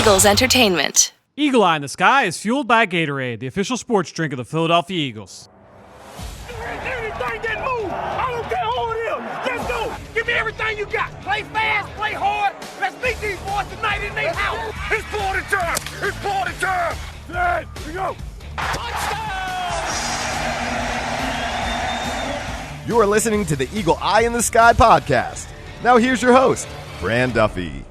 Eagles Entertainment. Eagle Eye in the Sky is fueled by Gatorade, the official sports drink of the Philadelphia Eagles. Anything that move, I don't care who it is. Let's go. Give me everything you got. Play fast, play hard. Let's beat these boys tonight in their house. It's party time. It's party time. Here we go. Touchdown! You are listening to the Eagle Eye in the Sky podcast. Now here's your host, Fran Duffy.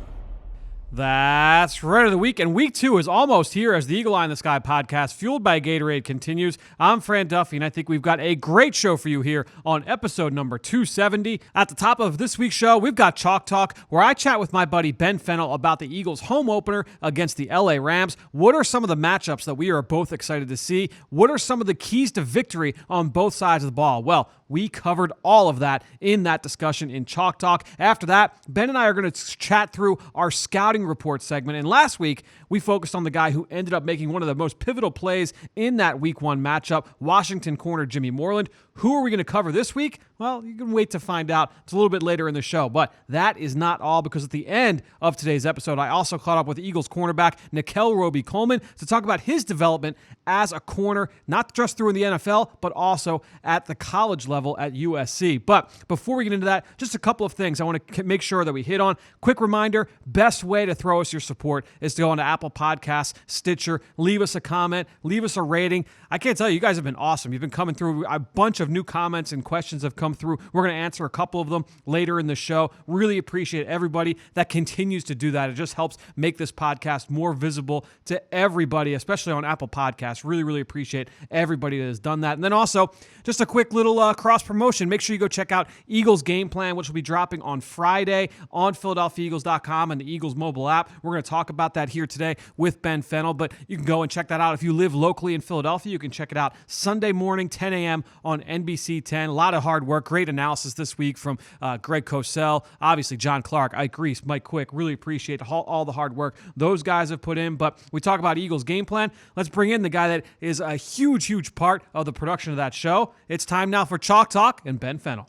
That's right of the week, and week 2 is almost here as the Eagle Eye in the Sky podcast, fueled by Gatorade, continues. I'm Fran Duffy, and I think we've got a great show for you here on episode number 270. At the top of this week's show, we've got Chalk Talk, where I chat with my buddy Ben Fennell about the Eagles' home opener against the LA Rams. What are some of the matchups that we are both excited to see? What are some of the keys to victory on both sides of the ball? Well, we covered all of that in that discussion in Chalk Talk. After that, Ben and I are going to chat through our scouting report segment. And last week, we focused on the guy who ended up making one of the most pivotal plays in that week 1 matchup, Washington corner Jimmy Moreland. Who are we going to cover this week? Well, you can wait to find out. It's a little bit later in the show, but that is not all, because at the end of today's episode, I also caught up with Eagles cornerback Nickell Robey-Coleman to talk about his development as a corner, not just through in the NFL, but also at the college level at USC. But before we get into that, just a couple of things I want to make sure that we hit on. Quick reminder, best way to throw us your support is to go onto Apple Podcasts, Stitcher, leave us a comment, leave us a rating. I can't tell you, you guys have been awesome. You've been coming through. A bunch of new comments and questions have come through. We're going to answer a couple of them later in the show. Really appreciate everybody that continues to do that. It just helps make this podcast more visible to everybody, especially on Apple Podcasts. Really, really appreciate everybody that has done that. And then also, just a quick little cross promotion. Make sure you go check out Eagles Game Plan, which will be dropping on Friday on PhiladelphiaEagles.com and the Eagles mobile app. We're going to talk about that here today with Ben Fennell, but you can go and check that out. If you live locally in Philadelphia, you can check it out Sunday morning, 10 a.m. on NBC 10. A lot of hard work, great analysis this week from Greg Cosell, obviously John Clark, Ike Reese, Mike Quick. Really appreciate all the hard work those guys have put in. But we talk about Eagles Game Plan. Let's bring in the guy that is a huge, huge part of the production of that show. It's time now for Chalk Talk and Ben Fennell.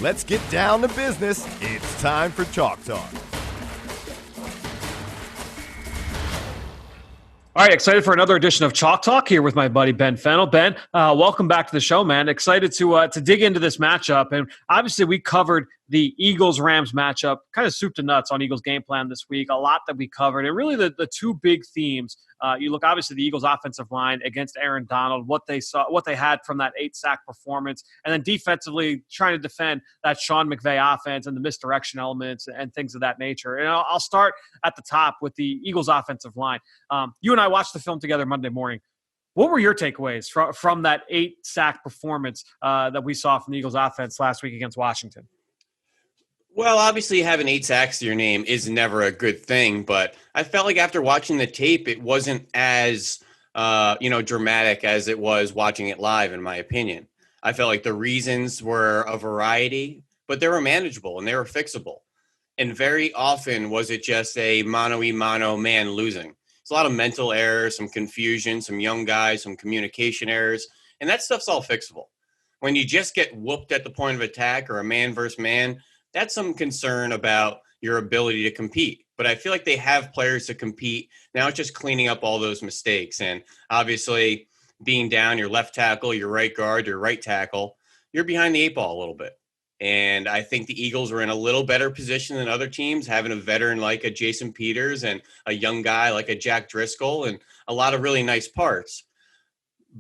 Let's get down to business. It's time for Chalk Talk. All right, excited for another edition of Chalk Talk here with my buddy Ben Fennell. Ben, welcome back to the show, man. Excited to dig into this matchup. And obviously we covered the Eagles-Rams matchup, kind of soup to nuts on Eagles Game Plan this week. A lot that we covered. And really the two big themes, you look obviously the Eagles offensive line against Aaron Donald, what they had from that 8-sack performance, and then defensively trying to defend that Sean McVay offense and the misdirection elements and things of that nature. And I'll start at the top with the Eagles offensive line. You and I watched the film together Monday morning. What were your takeaways from that 8-sack performance that we saw from the Eagles offense last week against Washington? Well, obviously having 8 sacks to your name is never a good thing, but I felt like after watching the tape, it wasn't as, dramatic as it was watching it live, in my opinion. I felt like the reasons were a variety, but they were manageable and they were fixable. And very often was it just a mano-a-mano man losing. It's a lot of mental errors, some confusion, some young guys, some communication errors, and that stuff's all fixable. When you just get whooped at the point of attack or a man versus man, that's some concern about your ability to compete. But I feel like they have players to compete. Now it's just cleaning up all those mistakes. And obviously being down your left tackle, your right guard, your right tackle, you're behind the 8 ball a little bit. And I think the Eagles are in a little better position than other teams, having a veteran like a Jason Peters and a young guy like a Jack Driscoll and a lot of really nice parts.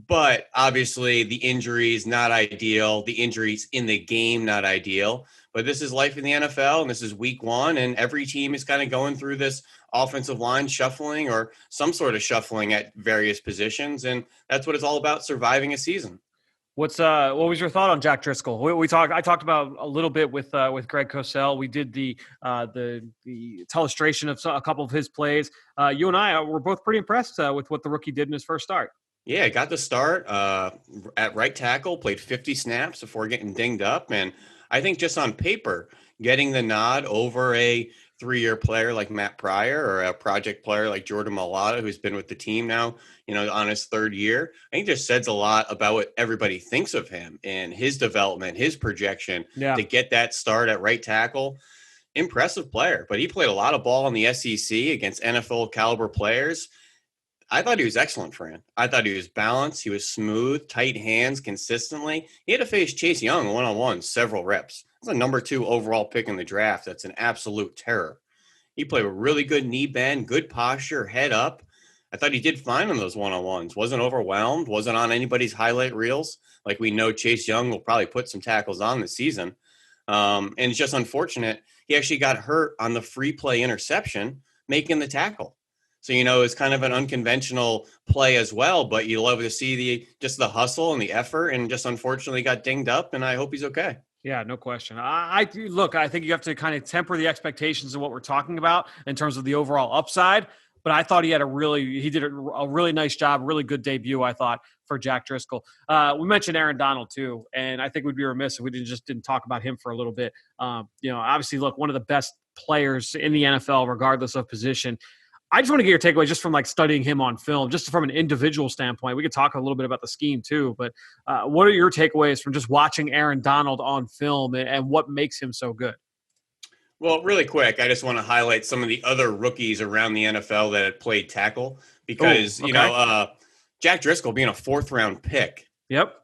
But obviously the injuries, not ideal. The injuries in the game, not ideal. But this is life in the NFL, and this is week 1, and every team is kind of going through this offensive line shuffling or some sort of shuffling at various positions, and that's what it's all about, surviving a season. What was your thought on Jack Driscoll? I talked about a little bit with Greg Cosell. We did the illustration of a couple of his plays. You and I were both pretty impressed with what the rookie did in his first start. Yeah, got the start at right tackle, played 50 snaps before getting dinged up, and I think just on paper, getting the nod over a 3-year player like Matt Pryor or a project player like Jordan Mailata, who's been with the team now, on his 3rd year, I think just says a lot about what everybody thinks of him and his development, his projection to get that start at right tackle. impressive player, but he played a lot of ball in the SEC against NFL caliber players. I thought he was excellent, Fran. I thought he was balanced. He was smooth, tight hands consistently. He had to face Chase Young one-on-one several reps. That's a number 2 overall pick in the draft. That's an absolute terror. He played with really good knee bend, good posture, head up. I thought he did fine on those one-on-ones. Wasn't overwhelmed, wasn't on anybody's highlight reels. Like we know Chase Young will probably put some tackles on this season. And it's just unfortunate. He actually got hurt on the free play interception, making the tackle. So, it's kind of an unconventional play as well, but you love to see the hustle and the effort, and just unfortunately got dinged up, and I hope he's okay. Yeah, no question. I think you have to kind of temper the expectations of what we're talking about in terms of the overall upside. But I thought he did a really nice job, really good debut, I thought, for Jack Driscoll. We mentioned Aaron Donald too, and I think we'd be remiss if we didn't talk about him for a little bit. Obviously, look, one of the best players in the NFL, regardless of position. I just want to get your takeaway just from like studying him on film, just from an individual standpoint. We could talk a little bit about the scheme too, but what are your takeaways from just watching Aaron Donald on film and what makes him so good? Well, really quick, I just want to highlight some of the other rookies around the NFL that had played tackle because, Jack Driscoll being a 4th-round pick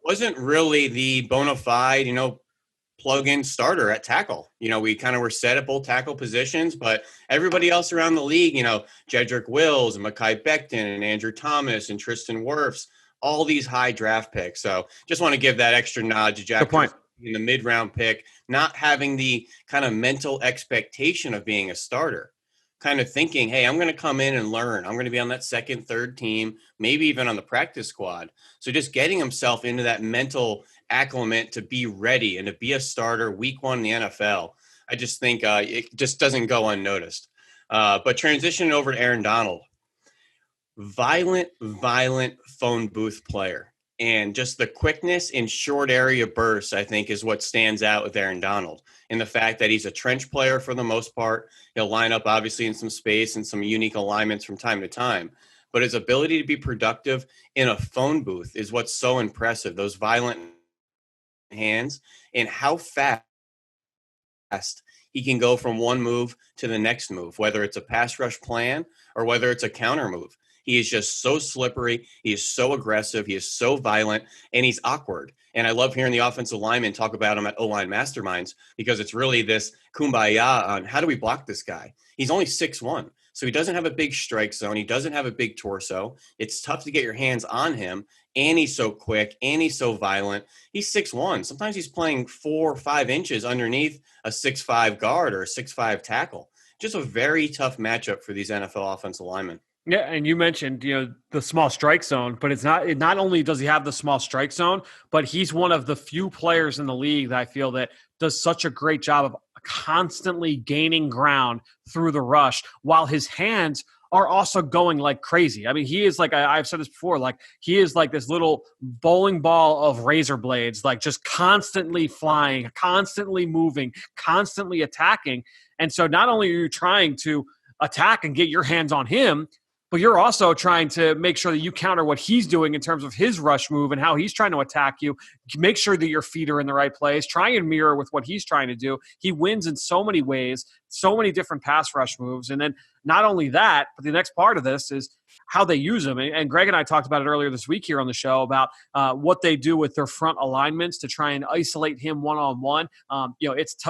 wasn't really the bona fide, plug-in starter at tackle. We kind of were set at both tackle positions, but everybody else around the league, Jedrick Wills and Mekhi Becton and Andrew Thomas and Tristan Wirfs, all these high draft picks. So just want to give that extra nod to Jack Driscoll in the mid-round pick, not having the kind of mental expectation of being a starter, kind of thinking, hey, I'm going to come in and learn. I'm going to be on that 2nd, 3rd team, maybe even on the practice squad. So just getting himself into that mental acclimate to be ready and to be a starter week 1 in the NFL. I just think it just doesn't go unnoticed. But transitioning over to Aaron Donald, violent phone booth player. And just the quickness in short area bursts, I think, is what stands out with Aaron Donald. And the fact that he's a trench player for the most part. He'll line up, obviously, in some space and some unique alignments from time to time. But his ability to be productive in a phone booth is what's so impressive. Those violent hands and how fast he can go from one move to the next move, whether it's a pass rush plan or whether it's a counter move. He is just so slippery. He is so aggressive. He is so violent, and he's awkward. And I love hearing the offensive linemen talk about him at O-line masterminds because it's really this kumbaya on how do we block this guy? He's only 6'1", so he doesn't have a big strike zone. He doesn't have a big torso. It's tough to get your hands on him, and he's so quick, and he's so violent. He's 6'1". Sometimes he's playing 4 or 5 inches underneath a 6'5" guard or a 6'5" tackle. Just a very tough matchup for these NFL offensive linemen. Yeah, and you mentioned, the small strike zone, but not only does he have the small strike zone, but he's one of the few players in the league that I feel that does such a great job of constantly gaining ground through the rush while his hands are also going like crazy. I mean, he is like, I've said this before, like he is like this little bowling ball of razor blades, like just constantly flying, constantly moving, constantly attacking. And so not only are you trying to attack and get your hands on him, but you're also trying to make sure that you counter what he's doing in terms of his rush move and how he's trying to attack you. Make sure that your feet are in the right place. Try and mirror with what he's trying to do. He wins in so many ways, so many different pass rush moves. And then not only that, but the next part of this is how they use him. And Greg and I talked about it earlier this week here on the show about what they do with their front alignments to try and isolate him one-on-one.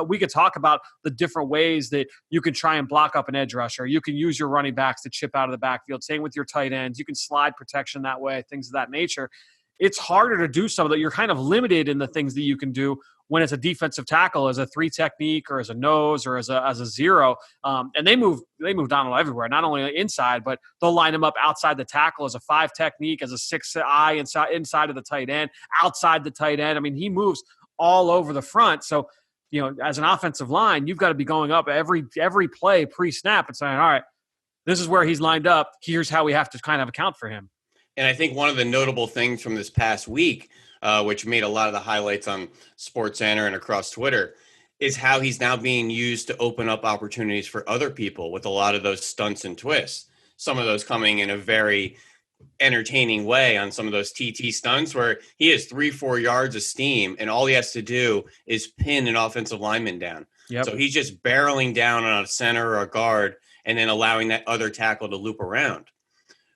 We could talk about the different ways that you can try and block up an edge rusher. You can use your running backs to chip out of the backfield. Same with your tight ends. You can slide protection that way, things of that nature. It's harder to do some of that. You're kind of limited in the things that you can do when it's a defensive tackle as a 3 technique or as a nose or as a 0. And they move Donald everywhere, not only inside, but they'll line him up outside the tackle as a 5 technique, as a 6 eye inside of the tight end, outside the tight end. I mean, he moves all over the front. So, as an offensive line, you've got to be going up every play pre-snap and saying, all right, this is where he's lined up. Here's how we have to kind of account for him. And I think one of the notable things from this past week, which made a lot of the highlights on SportsCenter and across Twitter, is how he's now being used to open up opportunities for other people with a lot of those stunts and twists. Some of those coming in a very entertaining way on some of those TT stunts where he has 3-4 yards of steam and all he has to do is pin an offensive lineman down. Yep. So he's just barreling down on a center or a guard and then allowing that other tackle to loop around,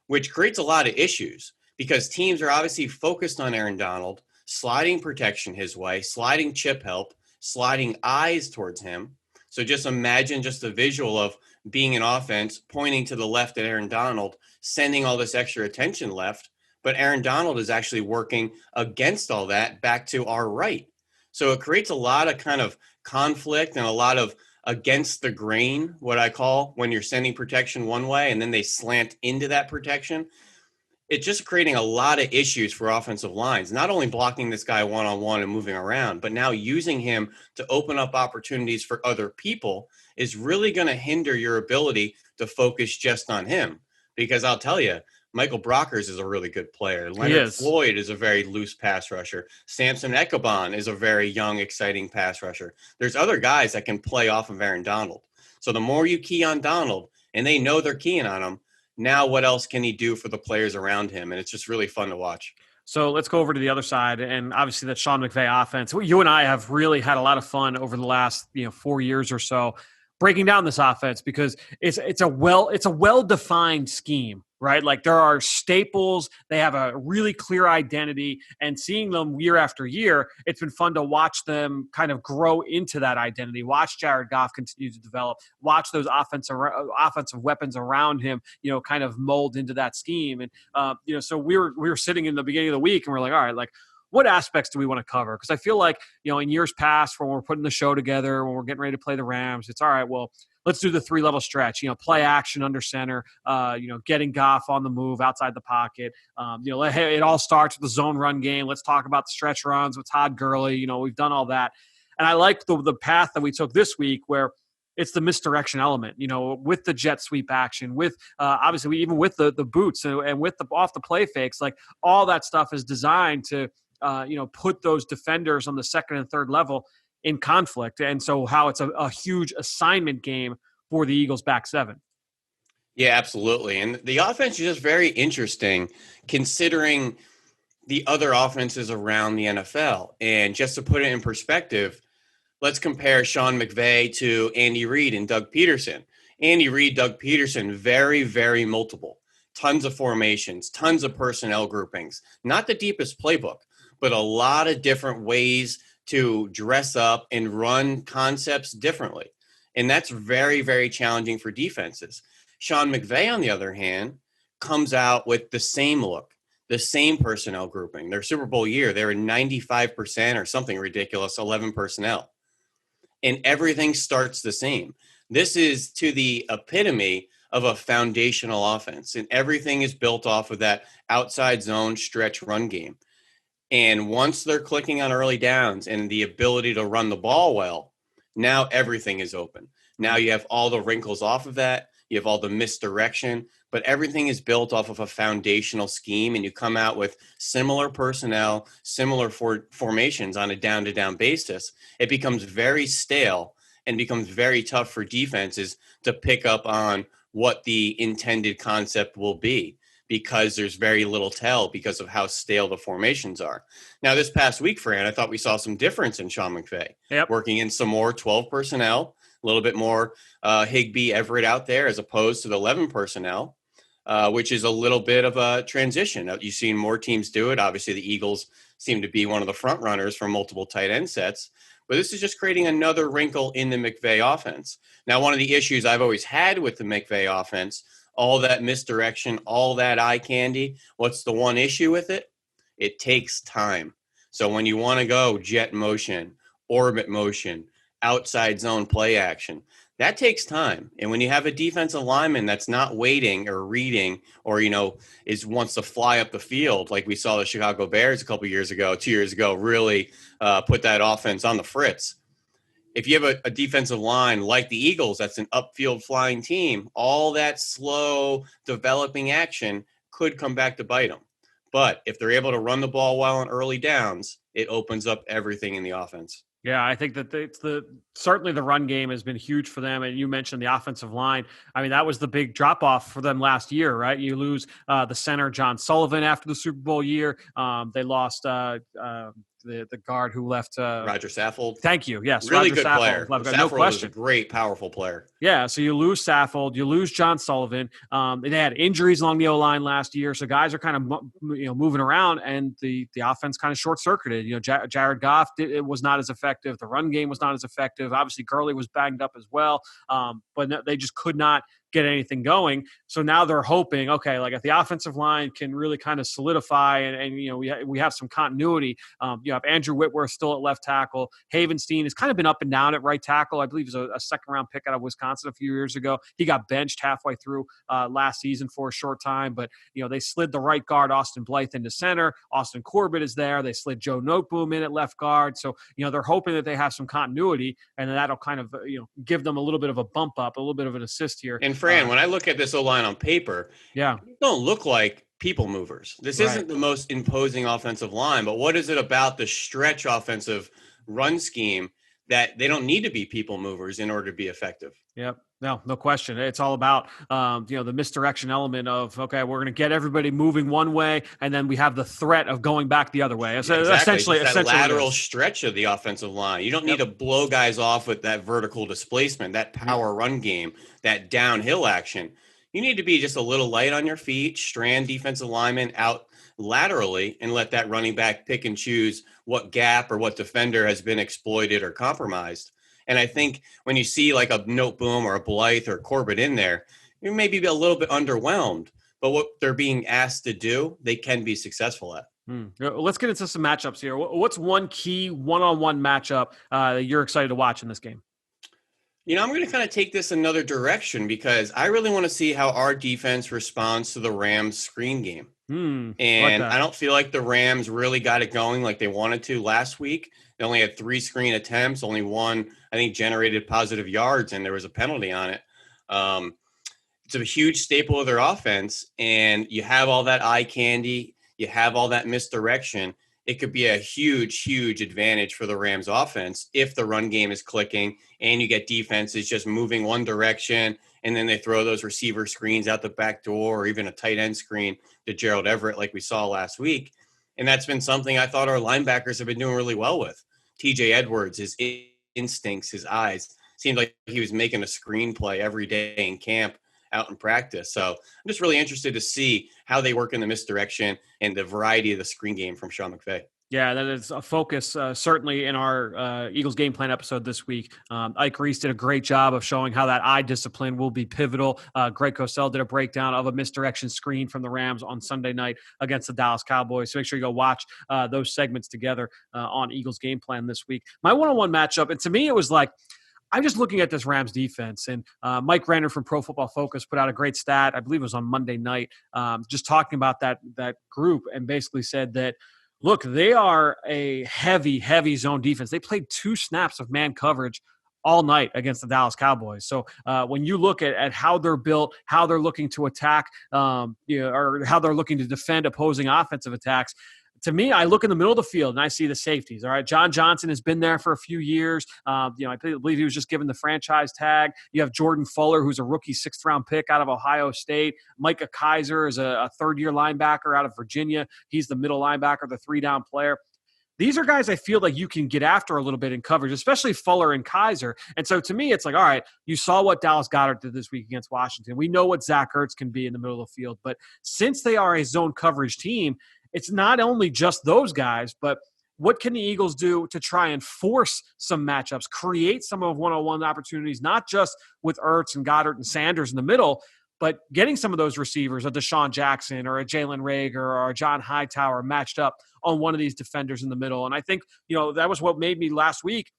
which creates a lot of issues because teams are obviously focused on Aaron Donald, sliding protection his way, sliding chip help, sliding eyes towards him. So just imagine just the visual of being an offense pointing to the left at Aaron Donald, sending all this extra attention left, but Aaron Donald is actually working against all that back to our right. So it creates a lot of kind of conflict and a lot of against the grain, what I call when you're sending protection one way and then they slant into that protection. It's just creating a lot of issues for offensive lines, not only blocking this guy one-on-one and moving around, but now using him to open up opportunities for other people is really going to hinder your ability to focus just on him. Because I'll tell you, Michael Brockers is a really good player. Leonard Floyd is a very loose pass rusher. Samson Ekobon is a very young, exciting pass rusher. There's other guys that can play off of Aaron Donald. So the more you key on Donald, and they know they're keying on him, now what else can he do for the players around him? And it's just really fun to watch. So let's go over to the other side, and obviously that Sean McVay offense. You and I have really had a lot of fun over the last 4 years or so breaking down this offense because it's a well-defined scheme, right? Like there are staples, they have a really clear identity, and seeing them year after year, it's been fun to watch them kind of grow into that identity. Watch Jared Goff continue to develop. Watch those offensive weapons around him, kind of mold into that scheme. And so we were sitting in the beginning of the week, and we're like, all right, like, what aspects do we want to cover? Because I feel like, in years past when we're putting the show together, when we're getting ready to play the Rams, it's all right, well, let's do the 3-level stretch, play action under center, getting Goff on the move outside the pocket. It all starts with the zone run game. Let's talk about the stretch runs with Todd Gurley. We've done all that. And I like the path that we took this week where it's the misdirection element, with the jet sweep action, with obviously even with the boots and with the off the play fakes, like all that stuff is designed to, put those defenders on the second and third level in conflict. And so how it's a huge assignment game for the Eagles back seven. Yeah, absolutely. And the offense is just very interesting considering the other offenses around the NFL. And just to put it in perspective, let's compare Sean McVay to Andy Reid and Doug Peterson. Andy Reid, Doug Peterson, very, very multiple. Tons of formations, tons of personnel groupings. Not the deepest playbook, but a lot of different ways to dress up and run concepts differently. And that's very, very challenging for defenses. Sean McVay, on the other hand, comes out with the same look, the same personnel grouping. Their Super Bowl year, they were 95% or something ridiculous, 11 personnel. And everything starts the same. This is to the epitome of a foundational offense. And everything is built off of that outside zone stretch run game. And once they're clicking on early downs and the ability to run the ball well, now everything is open. Now you have all the wrinkles off of that. You have all the misdirection, but everything is built off of a foundational scheme, and you come out with similar personnel, similar formations on a down-to-down basis. It becomes very stale and becomes very tough for defenses to pick up on what the intended concept will be, because there's very little tell because of how stale the formations are. Now, this past week, Fran, I thought we saw some difference in Sean McVay. Yep. Working in some more 12 personnel, a little bit more Higbee, Everett out there as opposed to the 11 personnel, which is a little bit of a transition. You've seen more teams do it. Obviously, the Eagles seem to be one of the front runners for multiple tight end sets. But this is just creating another wrinkle in the McVay offense. Now, one of the issues I've always had with the McVay offense, all that misdirection, all that eye candy, what's the one issue with it? It takes time. So when you want to go jet motion, orbit motion, outside zone play action, that takes time. And when you have a defensive lineman that's not waiting or reading or, wants to fly up the field, like we saw the Chicago Bears a couple years ago, 2 years ago, really put that offense on the fritz. If you have a defensive line like the Eagles, that's an upfield flying team, all that slow developing action could come back to bite them. But if they're able to run the ball well on early downs, it opens up everything in the offense. Yeah, I think that certainly the run game has been huge for them. And you mentioned the offensive line. I mean, that was the big drop off for them last year, right? You lose the center, John Sullivan, after the Super Bowl year. They lost the guard who left. Roger Saffold. Thank you. Yes, Really Roger good Saffold player. left guard, Saffold no was a question. great, powerful player. Yeah, so you lose Saffold, you lose John Sullivan. They had injuries along the O-line last year, so guys are kind of moving around, and the offense kind of short-circuited. Jared Goff it was not as effective. The run game was not as effective. Obviously, Gurley was banged up as well, but they just could not get anything going. So now they're hoping, okay, like if the offensive line can really kind of solidify and we have some continuity. You have Andrew Whitworth still at left tackle. Havenstein has kind of been up and down at right tackle. I believe he's a second-round pick out of Wisconsin a few years ago. He got benched halfway through last season for a short time, but they slid the right guard Austin Blythe into center. Austin Corbett is there. They slid Joe Noteboom in at left guard. So they're hoping that they have some continuity, and that'll kind of give them a little bit of a bump up, a little bit of an assist here. And Fran, when I look at this O-line on paper, yeah, they don't look like people movers. This isn't the most imposing offensive line, but what is it about the stretch offensive run scheme that they don't need to be people movers in order to be effective? Yep. No question. It's all about, the misdirection element of, okay, we're going to get everybody moving one way, and then we have the threat of going back the other way. So Essentially, that lateral stretch of the offensive line. You don't need to blow guys off with that vertical displacement, that power run game, that downhill action. You need to be just a little light on your feet, strand defensive linemen out laterally, and let that running back pick and choose what gap or what defender has been exploited or compromised. And I think when you see like a Noteboom or a Blythe or Corbett in there, you may be a little bit underwhelmed. But what they're being asked to do, they can be successful at. Let's get into some matchups here. What's one key one-on-one matchup that you're excited to watch in this game? I'm going to kind of take this another direction because I really want to see how our defense responds to the Rams screen game. And I don't feel like the Rams really got it going like they wanted to last week. They only had 3 screen attempts. Only one, I think, generated positive yards, and there was a penalty on it. It's a huge staple of their offense, and you have all that eye candy. You have all that misdirection. It could be a huge, huge advantage for the Rams offense if the run game is clicking and you get defenses just moving one direction, and then they throw those receiver screens out the back door or even a tight end screen to Gerald Everett like we saw last week. And that's been something I thought our linebackers have been doing really well with. TJ Edwards, his instincts, his eyes, seemed like he was making a screenplay every day in camp, out in practice. So I'm just really interested to see how they work in the misdirection and the variety of the screen game from Sean Mcvay. Yeah, that is a focus certainly in our Eagles game plan episode this week. Ike Reese did a great job of showing how that eye discipline will be pivotal. Greg Cosell did a breakdown of a misdirection screen from the Rams on Sunday night against the Dallas Cowboys. So make sure you go watch those segments together on Eagles game plan this week. My one-on-one matchup, and to me it was like, I'm just looking at this Rams defense, and Mike Renner from Pro Football Focus put out a great stat. I believe it was on Monday night, just talking about that group, and basically said that, look, they are a heavy, heavy zone defense. They played 2 snaps of man coverage all night against the Dallas Cowboys. So when you look at how they're built, how they're looking to attack, or how they're looking to defend opposing offensive attacks, to me, I look in the middle of the field and I see the safeties. All right, John Johnson has been there for a few years. I believe he was just given the franchise tag. You have Jordan Fuller, who's a rookie 6th-round pick out of Ohio State. Micah Kaiser is a 3rd-year linebacker out of Virginia. He's the middle linebacker, the 3-down player. These are guys I feel like you can get after a little bit in coverage, especially Fuller and Kaiser. And so to me, it's like, all right, you saw what Dallas Goedert did this week against Washington. We know what Zach Ertz can be in the middle of the field. But since they are a zone coverage team, it's not only just those guys, but what can the Eagles do to try and force some matchups, create some of one-on-one opportunities, not just with Ertz and Goddard and Sanders in the middle, but getting some of those receivers, a Deshaun Jackson or a Jalen Reagor or a John Hightower matched up on one of these defenders in the middle. And I think, that was what made me last week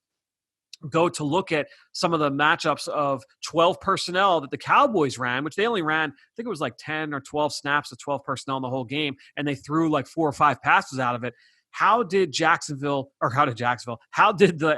go to look at some of the matchups of 12 personnel that the Cowboys ran, which they only ran, I think it was like 10 or 12 snaps of 12 personnel in the whole game, and they threw like 4 or 5 passes out of it. How did the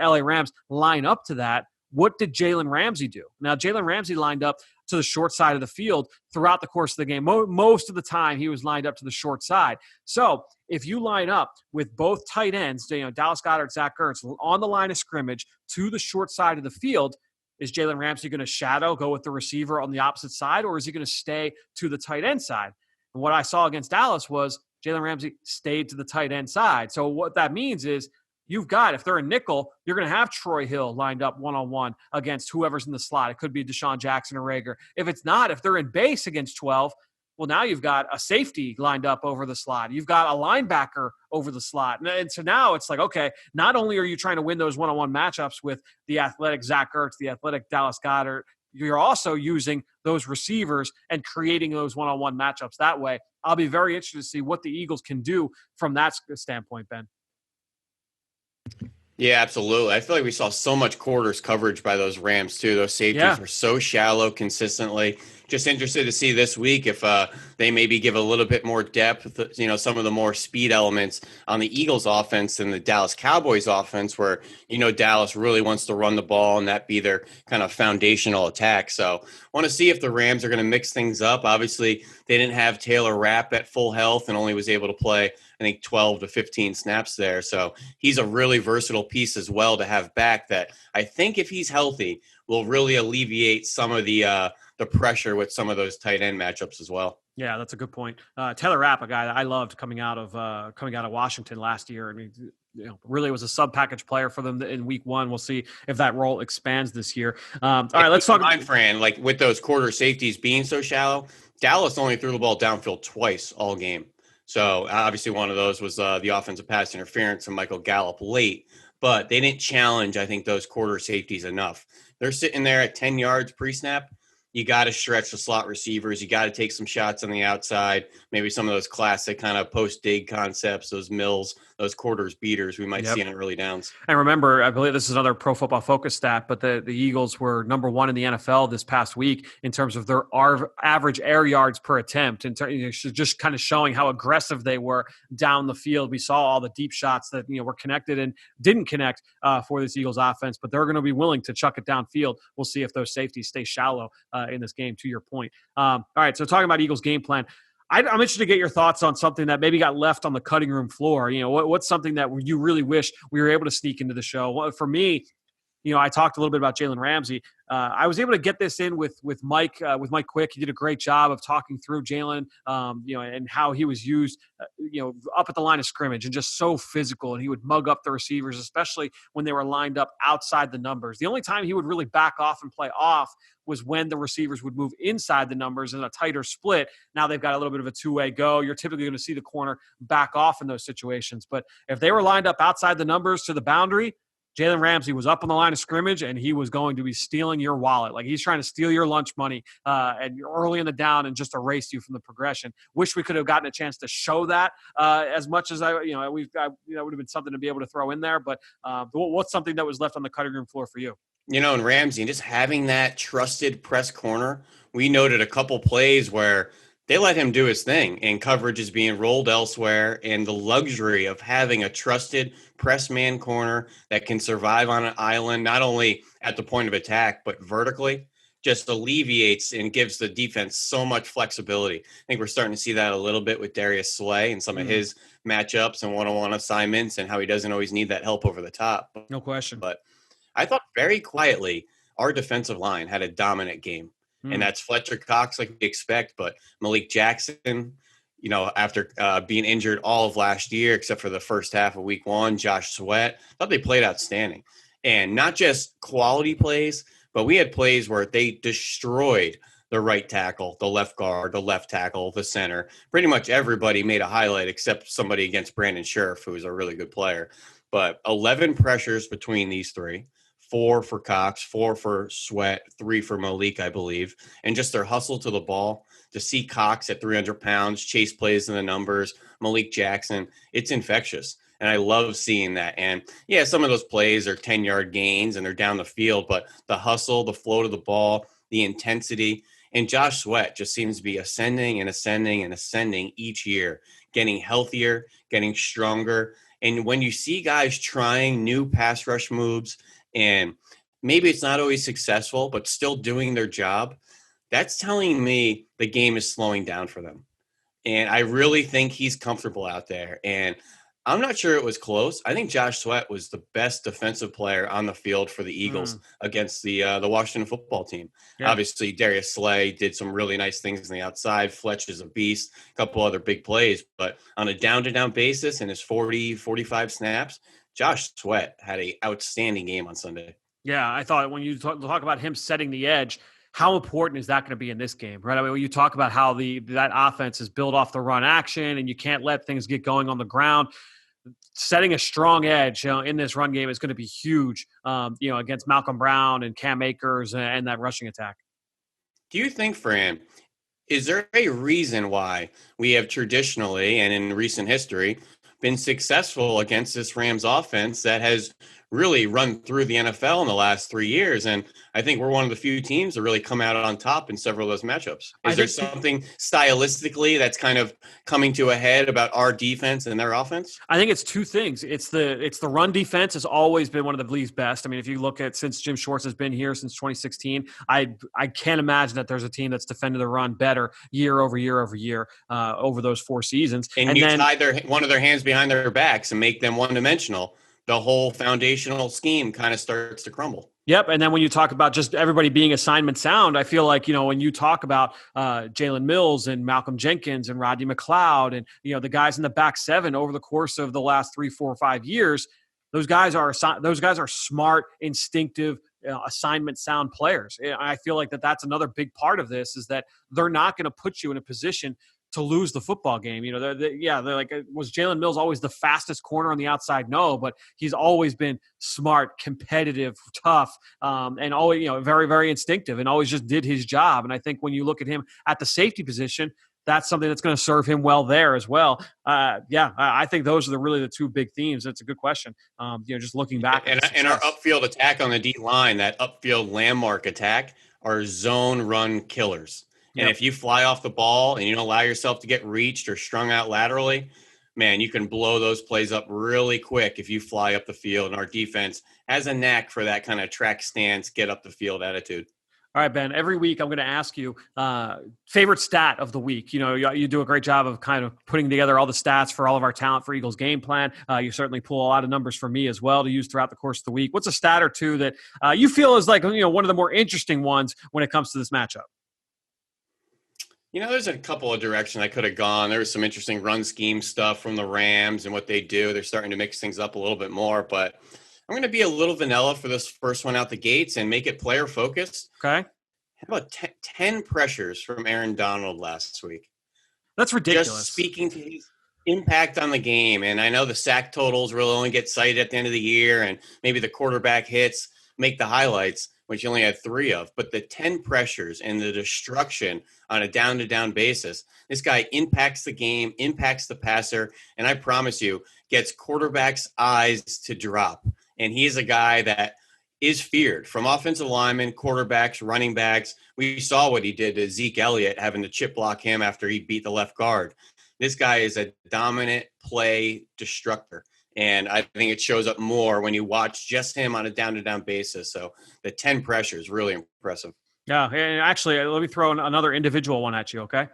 LA Rams line up to that? What did Jalen Ramsey do? Now, Jalen Ramsey lined up to the short side of the field throughout the course of the game. Most of the time, he was lined up to the short side. So if you line up with both tight ends, Dallas Goedert, Zach Ertz, on the line of scrimmage to the short side of the field, is Jalen Ramsey going to shadow, go with the receiver on the opposite side, or is he going to stay to the tight end side? And what I saw against Dallas was Jalen Ramsey stayed to the tight end side. So what that means is you've got, if they're a nickel, you're going to have Troy Hill lined up one-on-one against whoever's in the slot. It could be Deshaun Jackson or Rager. If it's not, if they're in base against 12, well, now you've got a safety lined up over the slot. You've got a linebacker over the slot. And so now it's like, okay, not only are you trying to win those one-on-one matchups with the athletic Zach Ertz, the athletic Dallas Goedert, you're also using those receivers and creating those one-on-one matchups that way. I'll be very interested to see what the Eagles can do from that standpoint, Ben. Yeah, absolutely. I feel like we saw so much quarters coverage by those Rams too. Those safeties were so shallow consistently. Just interested to see this week if they maybe give a little bit more depth, some of the more speed elements on the Eagles offense than the Dallas Cowboys offense, where, Dallas really wants to run the ball and that be their kind of foundational attack. So want to see if the Rams are going to mix things up. Obviously, they didn't have Taylor Rapp at full health and only was able to play, I think, 12 to 15 snaps there. So he's a really versatile piece as well to have back that I think if he's healthy will really alleviate some of the pressure with some of those tight end matchups as well. Yeah, that's a good point. Taylor Rapp, a guy that I loved coming out of Washington last year. I mean, really was a sub-package player for them in week one. We'll see if that role expands this year. All right, let's talk about Fran. Like with those quarter safeties being so shallow, Dallas only threw the ball downfield twice all game. So obviously one of those was the offensive pass interference from Michael Gallup late, but they didn't challenge, I think, those quarter safeties enough. They're sitting there at 10 yards pre-snap. You got to stretch the slot receivers. You got to take some shots on the outside, maybe some of those classic kind of post-dig concepts, those mills, those quarters beaters we might see in early downs. And remember, I believe this is another Pro Football Focus stat, but the Eagles were number one in the NFL this past week in terms of their average air yards per attempt, and just kind of showing how aggressive they were down the field. We saw all the deep shots that were connected and didn't connect for this Eagles offense, but they're going to be willing to chuck it downfield. We'll see if those safeties stay shallow in this game, to your point. All right, so talking about Eagles game plan, I'm interested to get your thoughts on something that maybe got left on the cutting room floor. What's something that you really wish we were able to sneak into the show? Well, for me, I talked a little bit about Jalen Ramsey. I was able to get this in with Mike Quick. He did a great job of talking through Jalen, and how he was used, up at the line of scrimmage and just so physical. And he would mug up the receivers, especially when they were lined up outside the numbers. The only time he would really back off and play off was when the receivers would move inside the numbers in a tighter split. Now they've got a little bit of a two-way go. You're typically going to see the corner back off in those situations. But if they were lined up outside the numbers to the boundary, Jalen Ramsey was up on the line of scrimmage, and he was going to be stealing your wallet. Like, he's trying to steal your lunch money and early in the down and just erase you from the progression. Wish we could have gotten a chance to show that as much as would have been something to be able to throw in there. But what's something that was left on the cutting room floor for you? And Ramsey, just having that trusted press corner, we noted a couple plays where they let him do his thing and coverage is being rolled elsewhere, and the luxury of having a trusted press man corner that can survive on an island, not only at the point of attack, but vertically, just alleviates and gives the defense so much flexibility. I think we're starting to see that a little bit with Darius Slay and some of his matchups and one-on-one assignments and how he doesn't always need that help over the top. No question. But I thought very quietly our defensive line had a dominant game. And that's Fletcher Cox, like we expect, but Malik Jackson, after being injured all of last year, except for the first half of week one, Josh Sweat, I thought they played outstanding. And not just quality plays, but we had plays where they destroyed the right tackle, the left guard, the left tackle, the center. Pretty much everybody made a highlight except somebody against Brandon Scherf, who is a really good player. But 11 pressures between these three. 4 for Cox, 4 for Sweat, 3 for Malik, I believe. And just their hustle to the ball, to see Cox at 300 pounds, chase plays in the numbers, Malik Jackson, it's infectious. And I love seeing that. And, yeah, some of those plays are 10-yard gains and they're down the field, but the hustle, the flow to the ball, the intensity, and Josh Sweat just seems to be ascending and ascending and ascending each year, getting healthier, getting stronger. And when you see guys trying new pass rush moves, and maybe it's not always successful, but still doing their job, that's telling me the game is slowing down for them. And I really think he's comfortable out there. And I'm not sure it was close. I think Josh Sweat was the best defensive player on the field for the Eagles against the Washington football team. Yeah. Obviously, Darius Slay did some really nice things on the outside. Fletch is a beast, a couple other big plays. But on a down-to-down basis in his 40, 45 snaps, Josh Sweat had an outstanding game on Sunday. Yeah, I thought when you talk about him setting the edge, how important is that going to be in this game, right? I mean, when you talk about how that offense is built off the run action and you can't let things get going on the ground, setting a strong edge in this run game is going to be huge, against Malcolm Brown and Cam Akers and that rushing attack. Do you think, Fran, is there a reason why we have traditionally and in recent history been successful against this Rams offense that has really run through the NFL in the last 3 years? And I think we're one of the few teams to really come out on top in several of those matchups. Is there something stylistically that's kind of coming to a head about our defense and their offense? I think it's two things. It's the run defense has always been one of the league's best. I mean, if you look at since Jim Schwartz has been here since 2016, I can't imagine that there's a team that's defended the run better year over year over year over those 4 seasons. And you tie one of their hands behind their backs and make them one-dimensional. The whole foundational scheme kind of starts to crumble. Yep. And then when you talk about just everybody being assignment sound, I feel like, when you talk about Jalen Mills and Malcolm Jenkins and Rodney McLeod and, the guys in the back 7 over the course of the last 3, 4, 5 years, those guys are smart, instinctive, assignment sound players. I feel like that's another big part of this is that they're not going to put you in a position to lose the football game. They're like, was Jalen Mills always the fastest corner on the outside? No, but he's always been smart, competitive, tough, and always, very, very instinctive and always just did his job. And I think when you look at him at the safety position, that's something that's going to serve him well there as well. I think those are really the 2 big themes. That's a good question. Just looking back. And our upfield attack on the D line, that upfield landmark attack, are zone run killers. And if you fly off the ball and you don't allow yourself to get reached or strung out laterally, man, you can blow those plays up really quick if you fly up the field. And our defense has a knack for that kind of track stance, get up the field attitude. All right, Ben, every week I'm going to ask you favorite stat of the week. You do a great job of kind of putting together all the stats for all of our Talent for Eagles game plan. You certainly pull a lot of numbers for me as well to use throughout the course of the week. What's a stat or two that you feel is like, one of the more interesting ones when it comes to this matchup? There's a couple of directions I could have gone. There was some interesting run scheme stuff from the Rams and what they do. They're starting to mix things up a little bit more, but I'm going to be a little vanilla for this first one out the gates and make it player focused. Okay. How about 10 pressures from Aaron Donald last week? That's ridiculous. Just speaking to his impact on the game. And I know the sack totals will only get cited at the end of the year, and maybe the quarterback hits make the highlights, which you only had 3 of, but the 10 pressures and the destruction on a down-to-down basis, this guy impacts the game, impacts the passer, and I promise you, gets quarterbacks' eyes to drop. And he's a guy that is feared from offensive linemen, quarterbacks, running backs. We saw what he did to Zeke Elliott, having to chip block him after he beat the left guard. This guy is a dominant play destructor. And I think it shows up more when you watch just him on a down-to-down basis. So the 10 pressure is really impressive. Yeah, and actually, let me throw another individual one at you, okay?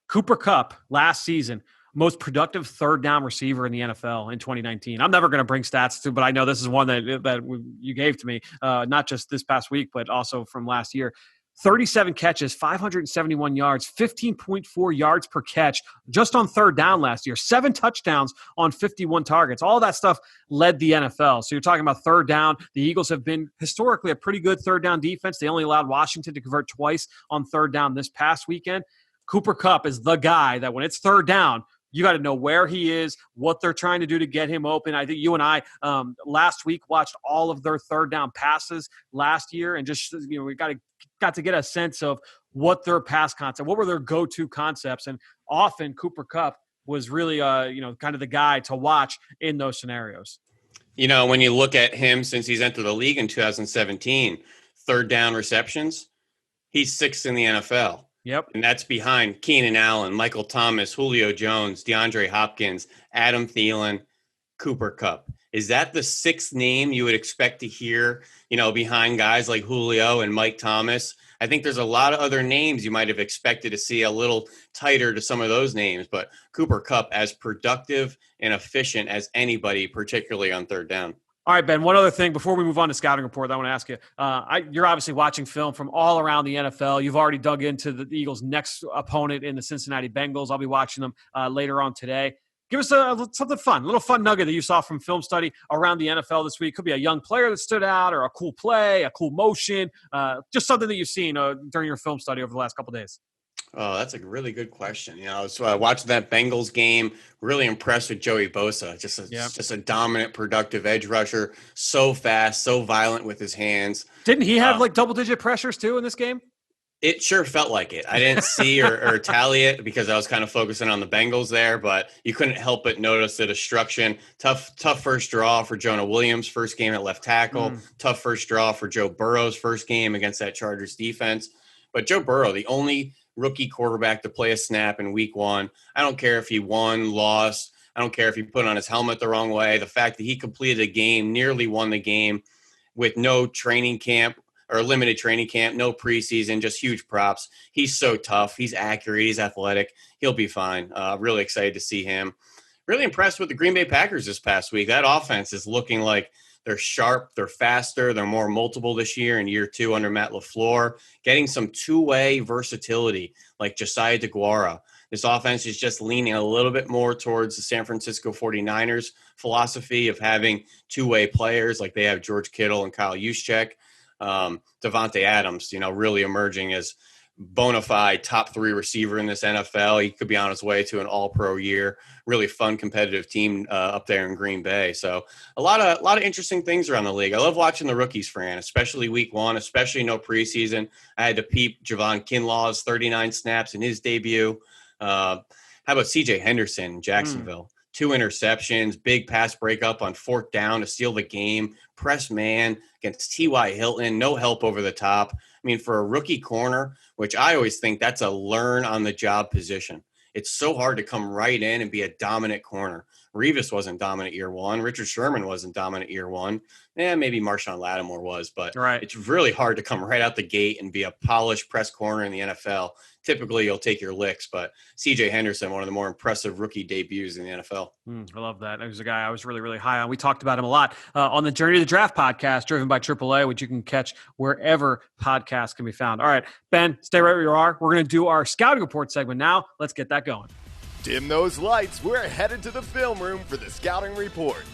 Cooper Kupp, last season, most productive third down receiver in the NFL in 2019. I'm never going to bring stats to, but I know this is one that you gave to me, not just this past week, but also from last year. 37 catches, 571 yards, 15.4 yards per catch just on third down last year, 7 touchdowns on 51 targets. All that stuff led the NFL. So you're talking about third down. The Eagles have been historically a pretty good third down defense. They only allowed Washington to convert twice on third down this past weekend. Cooper Kupp is the guy that when it's third down, you got to know where he is, what they're trying to do to get him open. I think you and I last week watched all of their third down passes last year, and just we got to get a sense of what their pass concept, what were their go-to concepts, and often Cooper Kupp was really kind of the guy to watch in those scenarios. When you look at him since he's entered the league in 2017, third down receptions, he's 6th in the NFL. Yep. And that's behind Keenan Allen, Michael Thomas, Julio Jones, DeAndre Hopkins, Adam Thielen, Cooper Kupp. Is that the 6th name you would expect to hear, behind guys like Julio and Mike Thomas? I think there's a lot of other names you might have expected to see a little tighter to some of those names, but Cooper Kupp as productive and efficient as anybody, particularly on third down. All right, Ben, one other thing before we move on to scouting report, I want to ask you. You're obviously watching film from all around the NFL. You've already dug into the Eagles' next opponent in the Cincinnati Bengals. I'll be watching them later on today. Give us something fun, a little fun nugget that you saw from film study around the NFL this week. Could be a young player that stood out, or a cool play, a cool motion, just something that you've seen during your film study over the last couple of days. Oh, that's a really good question. I was watching that Bengals game, really impressed with Joey Bosa. Just a dominant, productive edge rusher. So fast, so violent with his hands. Didn't he have double-digit pressures too in this game? It sure felt like it. I didn't see or tally it because I was kind of focusing on the Bengals there, but you couldn't help but notice the destruction. Tough first draw for Jonah Williams, first game at left tackle. Tough first draw for Joe Burrows, first game against that Chargers defense. But Joe Burrow, the only rookie quarterback to play a snap in week 1. I don't care if he won, lost. I don't care if he put on his helmet the wrong way. The fact that he completed a game, nearly won the game with no training camp or limited training camp, no preseason, just huge props. He's so tough. He's accurate. He's athletic. He'll be fine. Really excited to see him. Really impressed with the Green Bay Packers this past week. That offense is looking like they're sharp, they're faster, they're more multiple this year in year 2 under Matt LaFleur, getting some two-way versatility like Josiah DeGuara. This offense is just leaning a little bit more towards the San Francisco 49ers philosophy of having two-way players like they have George Kittle and Kyle Juszczyk. Devontae Adams, really emerging as bona fide top 3 receiver in this NFL. He could be on his way to an all-pro year. Really fun, competitive team up there in Green Bay. So a lot of interesting things around the league. I love watching the rookies, Fran, especially week 1, especially no preseason. I had to peep Javon Kinlaw's 39 snaps in his debut. How about CJ Henderson in Jacksonville? 2 interceptions, big pass breakup on 4th down to steal the game, press man against T.Y. Hilton, no help over the top. I mean, for a rookie corner, which I always think that's a learn-on-the-job position. It's so hard to come right in and be a dominant corner. Revis wasn't dominant year 1. Richard Sherman wasn't dominant year 1. Maybe Marshawn Lattimore was, but It's really hard to come right out the gate and be a polished press corner in the NFL. Typically, you'll take your licks, but C.J. Henderson, one of the more impressive rookie debuts in the NFL. I love that. He was a guy I was really, really high on. We talked about him a lot on the Journey to the Draft podcast, driven by AAA, which you can catch wherever podcasts can be found. All right, Ben, stay right where you are. We're going to do our scouting report segment now. Let's get that going. Dim those lights. We're headed to the film room for the scouting report.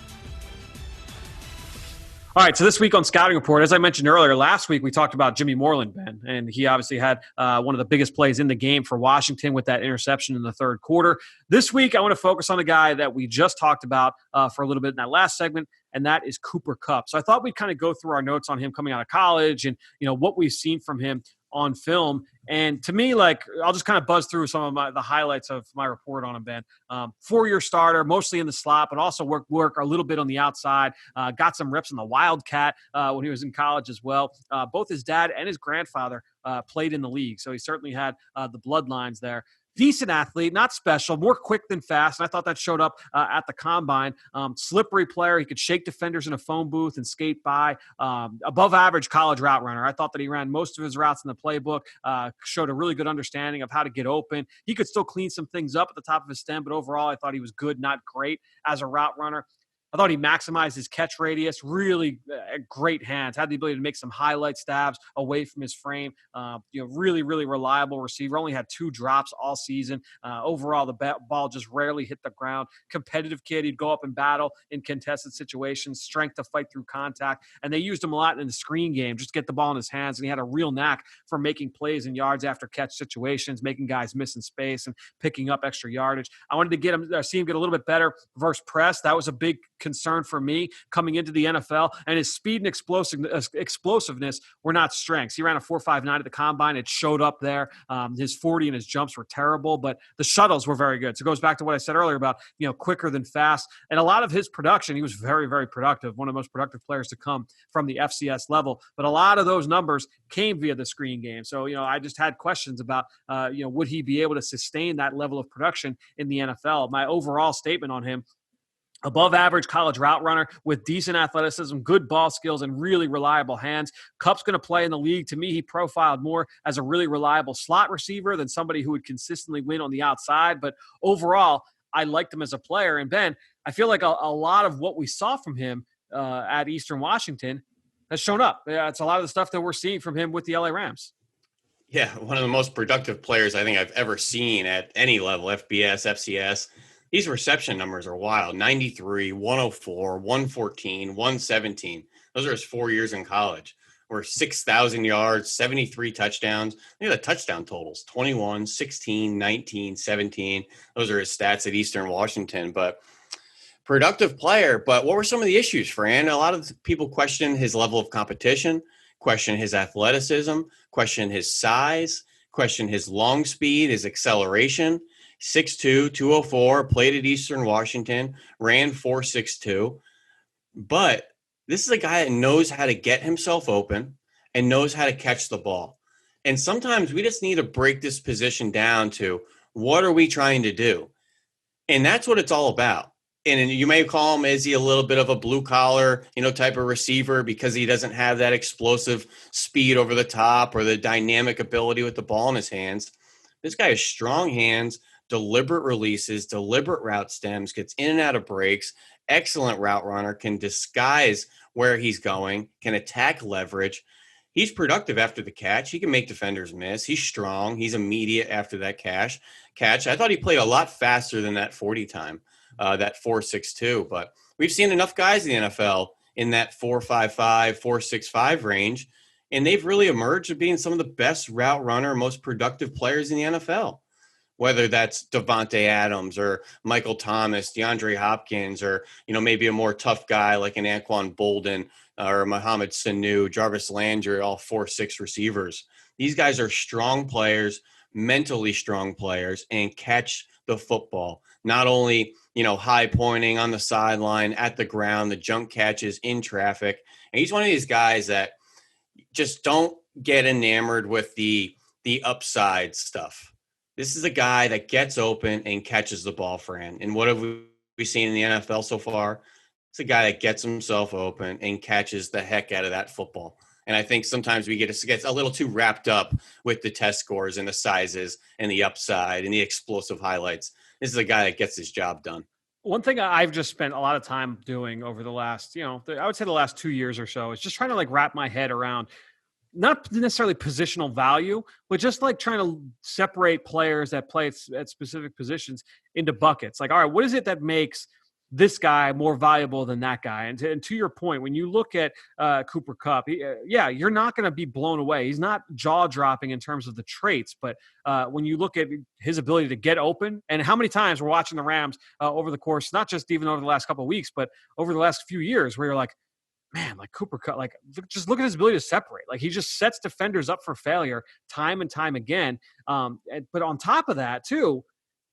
All right, so this week on Scouting Report, as I mentioned earlier, last week we talked about Jimmy Moreland, Ben, and he obviously had one of the biggest plays in the game for Washington with that interception in the third quarter. This week I want to focus on a guy that we just talked about for a little bit in that last segment, and that is Cooper Kupp. So I thought we'd kind of go through our notes on him coming out of college and what we've seen from him on film. And to me, I'll just kind of buzz through some of the highlights of my report on him, Ben. 4-year starter, mostly in the slot, but also work a little bit on the outside. Got some reps in the Wildcat when he was in college as well. Both his dad and his grandfather played in the league, so he certainly had the bloodlines there. Decent athlete, not special, more quick than fast, and I thought that showed up at the combine. Slippery player. He could shake defenders in a phone booth and skate by. Above average college route runner. I thought that he ran most of his routes in the playbook, showed a really good understanding of how to get open. He could still clean some things up at the top of his stem, but overall I thought he was good, not great as a route runner. I thought he maximized his catch radius, really great hands, had the ability to make some highlight stabs away from his frame. Really, really reliable receiver. Only had 2 drops all season. Overall, the ball just rarely hit the ground. Competitive kid. He'd go up and battle in contested situations, strength to fight through contact. And they used him a lot in the screen game, just to get the ball in his hands. And he had a real knack for making plays in yards after catch situations, making guys miss in space and picking up extra yardage. I wanted to see him get a little bit better versus press. That was a big concern for me coming into the NFL, and his speed and explosiveness were not strengths. He ran a 4.59 at the combine. It showed up there. His 40 and his jumps were terrible, but the shuttles were very good. So it goes back to what I said earlier about, quicker than fast. And a lot of his production, he was very, very productive, one of the most productive players to come from the FCS level. But a lot of those numbers came via the screen game. So, I just had questions about, would he be able to sustain that level of production in the NFL? My overall statement on him: above average college route runner with decent athleticism, good ball skills, and really reliable hands. Kupp's going to play in the league. To me, he profiled more as a really reliable slot receiver than somebody who would consistently win on the outside. But overall, I liked him as a player. And Ben, I feel like a lot of what we saw from him at Eastern Washington has shown up. It's a lot of the stuff that we're seeing from him with the LA Rams. Yeah, one of the most productive players I think I've ever seen at any level, FBS, FCS. His reception numbers are wild. 93, 104, 114, 117. Those are his 4 years in college. Or 6,000 yards, 73 touchdowns. Look at the touchdown totals, 21, 16, 19, 17. Those are his stats at Eastern Washington. But productive player. But what were some of the issues, Fran? A lot of people question his level of competition, question his athleticism, question his size, question his long speed, his acceleration. 6'2", 204, played at Eastern Washington, ran 4.62. But this is a guy that knows how to get himself open and knows how to catch the ball. And sometimes we just need to break this position down to what are we trying to do? And that's what it's all about. And you may call him, is he a little bit of a blue collar, type of receiver because he doesn't have that explosive speed over the top or the dynamic ability with the ball in his hands. This guy has strong hands, deliberate releases, deliberate route stems, gets in and out of breaks, excellent route runner, can disguise where he's going, can attack leverage. He's productive after the catch. He can make defenders miss. He's strong. He's immediate after that catch. I thought he played a lot faster than that 40 time, that 4.62. But we've seen enough guys in the NFL in that 4.55, 4.65 range, and they've really emerged as being some of the best route runner, most productive players in the NFL. Whether that's Devontae Adams or Michael Thomas, DeAndre Hopkins, or, maybe a more tough guy like an Anquan Bolden or Mohamed Sanu, Jarvis Landry, all 4.6 receivers. These guys are strong players, mentally strong players, and catch the football. Not only, high pointing on the sideline, at the ground, the junk catches in traffic. And he's one of these guys that just don't get enamored with the upside stuff. This is a guy that gets open and catches the ball, Fran. And what have we seen in the NFL so far? It's a guy that gets himself open and catches the heck out of that football. And I think sometimes we get a little too wrapped up with the test scores and the sizes and the upside and the explosive highlights. This is a guy that gets his job done. One thing I've just spent a lot of time doing over the last, I would say the last 2 years or so is just trying to wrap my head around not necessarily positional value, but just trying to separate players that play at specific positions into buckets. All right, what is it that makes this guy more valuable than that guy? And to your point, when you look at Cooper Kupp, you're not going to be blown away. He's not jaw-dropping in terms of the traits, but when you look at his ability to get open, and how many times we're watching the Rams over the course, not just even over the last couple of weeks, but over the last few years, where you're like, man, Cooper Kupp, just look at his ability to separate. He just sets defenders up for failure time and time again. But on top of that, too,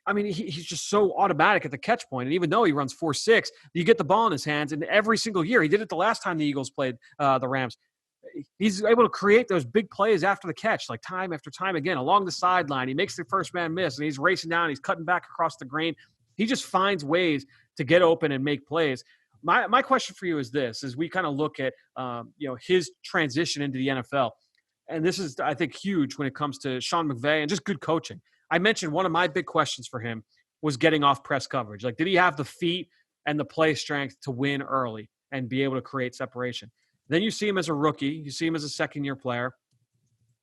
I mean, he's just so automatic at the catch point. And even though he runs 4.6, you get the ball in his hands. And every single year, he did it the last time the Eagles played the Rams. He's able to create those big plays after the catch, time after time again, along the sideline. He makes the first man miss, and he's racing down. He's cutting back across the grain. He just finds ways to get open and make plays. My question for you is this, as we kind of look at, his transition into the NFL. And this is, I think, huge when it comes to Sean McVay and just good coaching. I mentioned one of my big questions for him was getting off press coverage. Did he have the feet and the play strength to win early and be able to create separation? Then you see him as a rookie. You see him as a second-year player.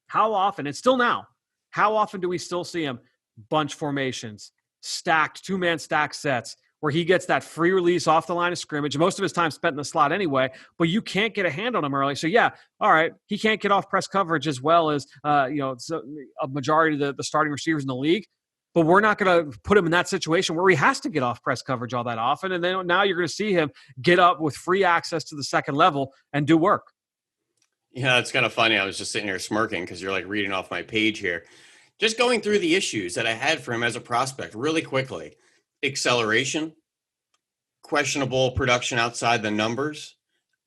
How often, and still now, how often do we still see him bunch formations, stacked, two-man stack sets, where he gets that free release off the line of scrimmage, most of his time spent in the slot anyway, but you can't get a hand on him early. So, all right, he can't get off press coverage as well as, a majority of the starting receivers in the league, but we're not going to put him in that situation where he has to get off press coverage all that often. And then now you're going to see him get up with free access to the second level and do work. Yeah, it's kind of funny. I was just sitting here smirking because you're reading off my page here. Just going through the issues that I had for him as a prospect really quickly. Acceleration, questionable production outside the numbers,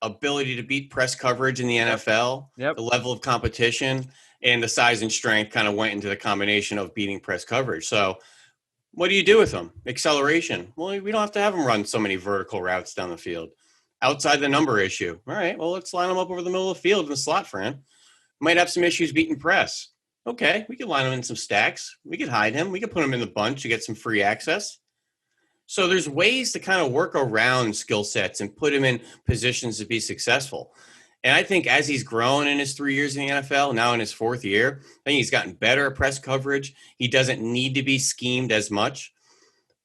ability to beat press coverage in the NFL, the level of competition, and the size and strength kind of went into the combination of beating press coverage. So what do you do with them? Acceleration. Well, we don't have to have them run so many vertical routes down the field. Outside the number issue. All right, well, let's line them up over the middle of the field in the slot, Fran. Might have some issues beating press. Okay, we could line him in some stacks. We could hide him. We could put him in the bunch to get some free access. So there's ways to kind of work around skill sets and put him in positions to be successful. And I think as he's grown in his 3 years in the NFL, now in his fourth year, I think he's gotten better at press coverage. He doesn't need to be schemed as much.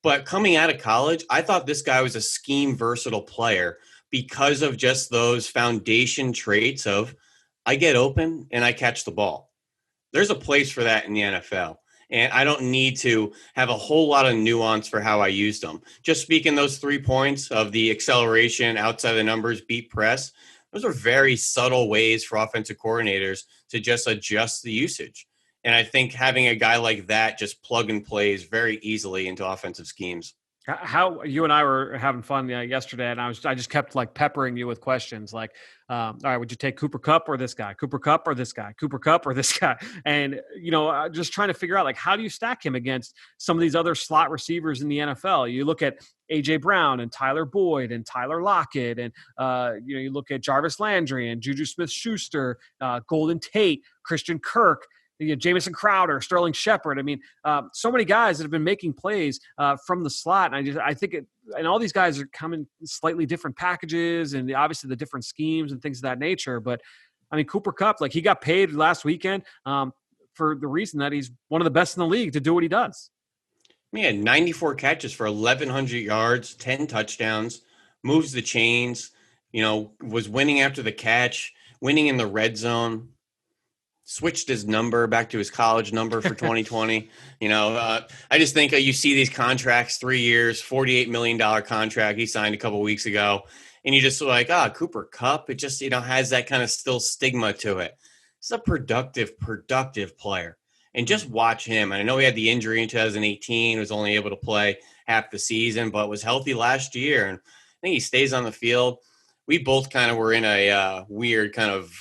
But coming out of college, I thought this guy was a scheme versatile player because of just those foundation traits of I get open and I catch the ball. There's a place for that in the NFL. And I don't need to have a whole lot of nuance for how I used them. Just speaking those 3 points of the acceleration, outside the numbers, beat press, those are very subtle ways for offensive coordinators to just adjust the usage. And I think having a guy like that just plug and plays very easily into offensive schemes. How you and I were having fun yesterday, and I just kept like peppering you with questions like, all right, would you take Cooper Kupp or this guy? Cooper Kupp or this guy? Cooper Kupp or this guy? And just trying to figure out like how do you stack him against some of these other slot receivers in the NFL? You look at AJ Brown and Tyler Boyd and Tyler Lockett, and you look at Jarvis Landry and Juju Smith-Schuster, Golden Tate, Christian Kirk. Jamison Crowder, Sterling Shepard. I mean, so many guys that have been making plays from the slot. And I think and all these guys are coming slightly different packages and obviously the different schemes and things of that nature. But I mean, Cooper Kupp, like he got paid last weekend for the reason that he's one of the best in the league to do what he does. He had 94 catches for 1,100 yards, 10 touchdowns, moves the chains, was winning after the catch, winning in the red zone. Switched his number back to his college number for 2020. I just think you see these contracts, 3 years, $48 million contract he signed a couple weeks ago. And you just like, Cooper Kupp. It just, has that kind of still stigma to it. It's a productive player. And just watch him. And I know he had the injury in 2018, was only able to play half the season, but was healthy last year. And I think he stays on the field. We both kind of were in a weird kind of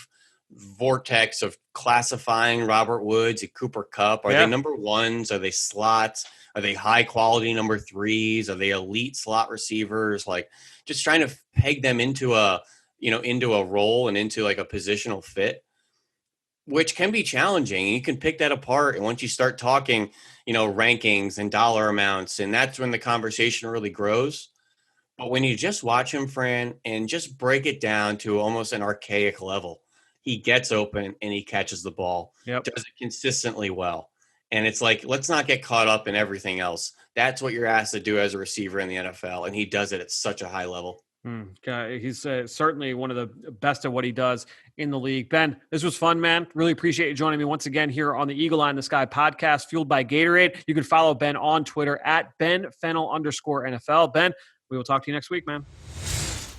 vortex of classifying Robert Woods and Cooper Kupp. Are they number ones? Are they slots? Are they high quality number threes? Are they elite slot receivers? Like just trying to peg them into a role and into like a positional fit, which can be challenging. You can pick that apart. And once you start talking, rankings and dollar amounts, and that's when the conversation really grows. But when you just watch him, Fran, and just break it down to almost an archaic level, he gets open and he catches the ball, does it consistently well. And it's like, let's not get caught up in everything else. That's what you're asked to do as a receiver in the NFL. And he does it at such a high level. He's certainly one of the best at what he does in the league. Ben, this was fun, man. Really appreciate you joining me once again here on the Eagle Eye in the Sky podcast, fueled by Gatorade. You can follow Ben on Twitter at @BenFennell_NFL. Ben, we will talk to you next week, man.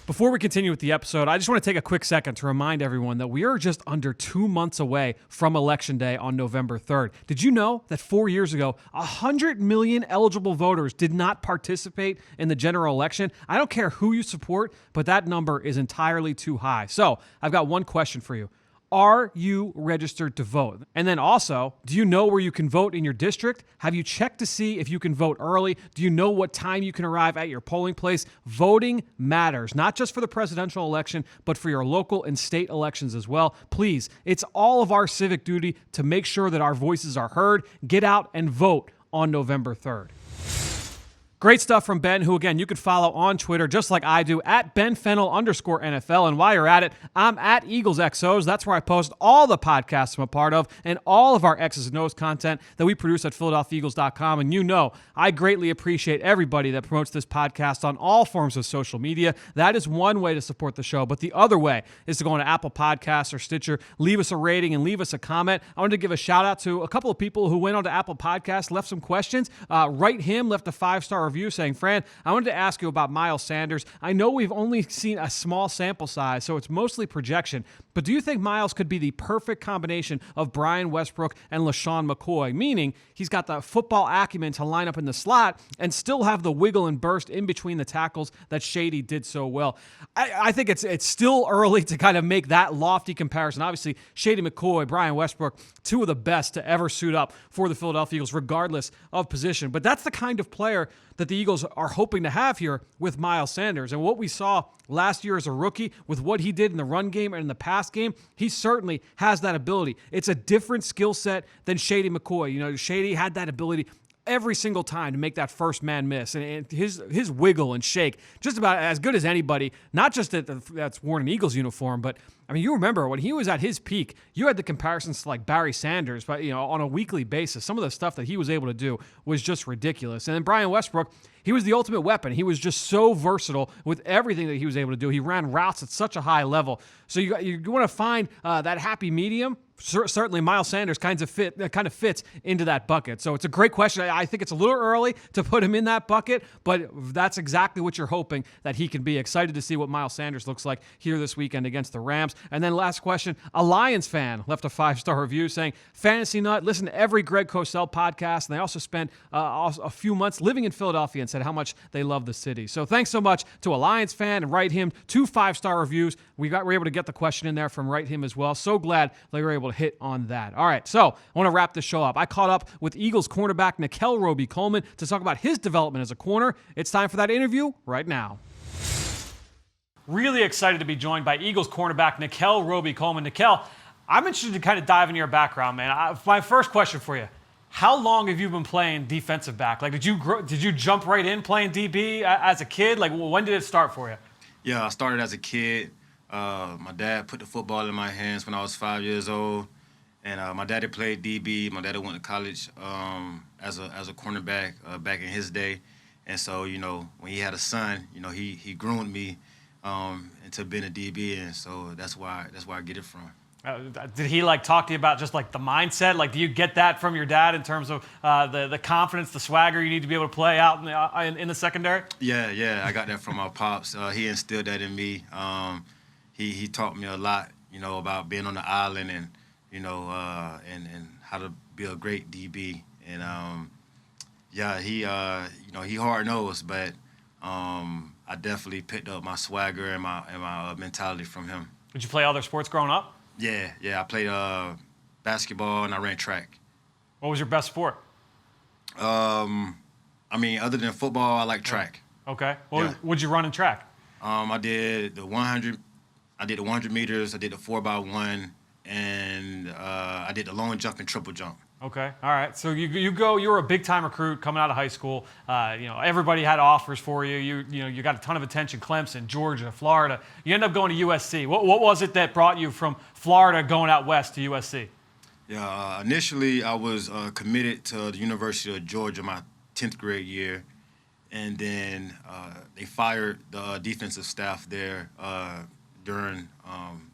Before we continue with the episode, I just want to take a quick second to remind everyone that we are just under 2 months away from Election Day on November 3rd. Did you know that 4 years ago, 100 million eligible voters did not participate in the general election? I don't care who you support, but that number is entirely too high. So I've got one question for you. Are you registered to vote? And then also, do you know where you can vote in your district? Have you checked to see if you can vote early? Do you know what time you can arrive at your polling place? Voting matters, not just for the presidential election, but for your local and state elections as well. Please, it's all of our civic duty to make sure that our voices are heard. Get out and vote on November 3rd. Great stuff from Ben, who, again, you can follow on Twitter just like I do, at @BenFennell_NFL. And while you're at it, I'm at EaglesXOs. That's where I post all the podcasts I'm a part of and all of our X's and O's content that we produce at PhiladelphiaEagles.com. And I greatly appreciate everybody that promotes this podcast on all forms of social media. That is one way to support the show. But the other way is to go on to Apple Podcasts or Stitcher, leave us a rating and leave us a comment. I wanted to give a shout out to a couple of people who went on to Apple Podcasts, left some questions. Write him, left a 5-star review saying, Fran, I wanted to ask you about Miles Sanders. I know we've only seen a small sample size, so it's mostly projection, but do you think Miles could be the perfect combination of Brian Westbrook and LaShawn McCoy, meaning he's got the football acumen to line up in the slot and still have the wiggle and burst in between the tackles that Shady did so well? I think it's still early to kind of make that lofty comparison. Obviously, Shady McCoy, Brian Westbrook, two of the best to ever suit up for the Philadelphia Eagles, regardless of position. But that's the kind of player that the Eagles are hoping to have here with Miles Sanders. And what we saw last year as a rookie with what he did in the run game and in the pass game, he certainly has that ability. It's a different skill set than Shady McCoy. Shady had that ability every single time to make that first man miss. And his wiggle and shake, just about as good as anybody, not just that's worn an Eagles uniform, but I mean, you remember when he was at his peak, you had the comparisons to like Barry Sanders, but on a weekly basis, some of the stuff that he was able to do was just ridiculous. And then Brian Westbrook, he was the ultimate weapon. He was just so versatile with everything that he was able to do. He ran routes at such a high level. So you want to find that happy medium. Certainly, Miles Sanders kind of fits into that bucket. So it's a great question. I think it's a little early to put him in that bucket, but that's exactly what you're hoping that he can be. Excited to see what Miles Sanders looks like here this weekend against the Rams. And then last question, a Lions fan left a 5-star review saying, Fantasy Nut, listen to every Greg Cosell podcast, and they also spent a few months living in Philadelphia and said how much they love the city. So thanks so much to a Lions fan, and write him 2 5-star reviews. We were able to get the question in there from Write Him as well. So glad they were able to hit on that. All right, so I want to wrap this show up. I caught up with Eagles cornerback Nickell Robey-Coleman to talk about his development as a corner. It's time for that interview right now. Really excited to be joined by Eagles cornerback Nickell Robey-Coleman. Nickell, I'm interested to kind of dive into your background, man. My first question for you, how long have you been playing defensive back? Like, did you jump right in playing DB as a kid? Like, when did it start for you? Yeah, I started as a kid. My dad put the football in my hands when I was 5 years old. And my daddy played DB. My daddy went to college as a cornerback back in his day. And so, when he had a son, he groomed me into being a DB. And so that's why I get it from. Did he talk to you about just the mindset? Like, do you get that from your dad in terms of the confidence, the swagger you need to be able to play out in the secondary? Yeah, I got that from my pops. He instilled that in me. He taught me a lot, about being on the island and and how to be a great DB. And he hard nosed, but I definitely picked up my swagger and my mentality from him. Did you play other sports growing up? Yeah, I played basketball and I ran track. What was your best sport? Other than football, I like track. Okay. Well, what'd you run in track? I did the 100. I did the 100 meters. I did the 4x1, and I did the long jump and triple jump. Okay. All right. So you were a big time recruit coming out of high school. Everybody had offers for you. You got a ton of attention. Clemson, Georgia, Florida. You end up going to USC. What was it that brought you from Florida going out west to USC? Yeah. Initially, I was committed to the University of Georgia my 10th grade year, and then they fired the defensive staff there during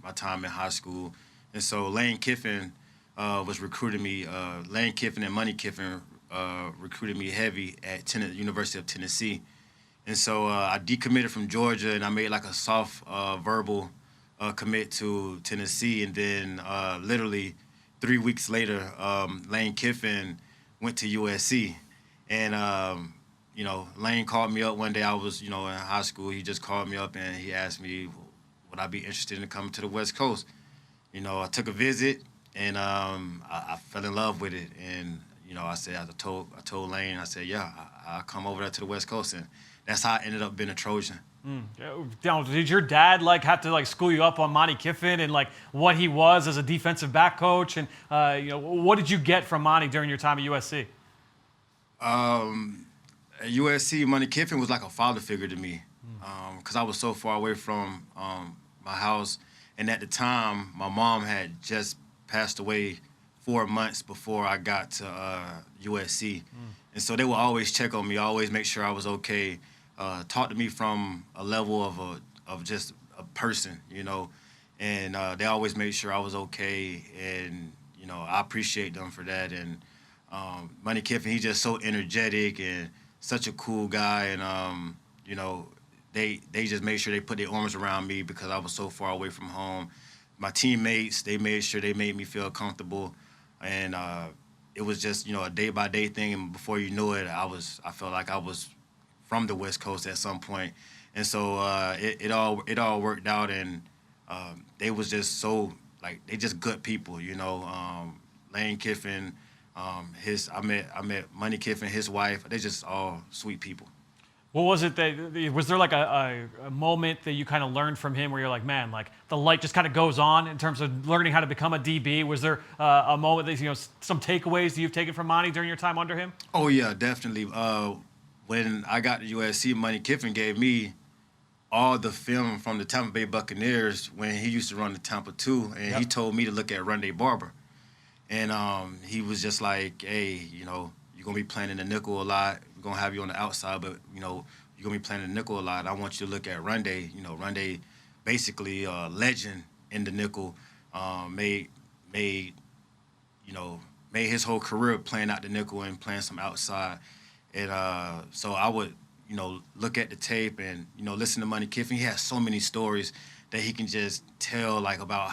my time in high school, and so Lane Kiffin was recruiting me. Lane Kiffin and Money Kiffin recruited me heavy at University of Tennessee. And so I decommitted from Georgia, and I made a soft verbal commit to Tennessee. And then literally 3 weeks later, Lane Kiffin went to USC. And, Lane called me up one day. I was, in high school. He just called me up, and he asked me, would I be interested in coming to the West Coast? I took a visit. And I fell in love with it, and I told Lane, I said, yeah, I'll come over there to the West Coast, and that's how I ended up being a Trojan. Did your dad have to school you up on Monty Kiffin and what he was as a defensive back coach, and what did you get from Monty during your time at USC? At USC, Monty Kiffin was like a father figure to me, because I was so far away from my house, and at the time, my mom had just passed away 4 months before I got to USC. And so they would always check on me, always make sure I was okay, talk to me from a level of just a person, and they always made sure I was okay, and, I appreciate them for that. And Money Kiffin, he's just so energetic and such a cool guy, and, they just made sure they put their arms around me because I was so far away from home. My teammates, they made sure they made me feel comfortable, and it was just a day-by-day thing. And before you knew it, I felt like I was from the West Coast at some point, and so it all worked out. And they was just so they just good people, Lane Kiffin, I met Money Kiffin, his wife. They just all sweet people. What was it was there a moment that you kind of learned from him where you're like, man, the light just kind of goes on in terms of learning how to become a DB? Was there a moment that, some takeaways that you've taken from Monty during your time under him? Oh, yeah, definitely. When I got to USC, Money Kiffin gave me all the film from the Tampa Bay Buccaneers when he used to run the Tampa 2, and he told me to look at Rondé Barber. And he was just like, hey, you know, you're going to be playing in the nickel a lot. We're going to have you on the outside, but, you know, you're going to be playing in the nickel a lot. I want you to look at Rondé. You know, Rondé basically a legend in the nickel, made his whole career playing out the nickel and playing some outside. And so I would, you know, look at the tape and, you know, listen to Money Kiffin. He has so many stories that he can just tell, like, about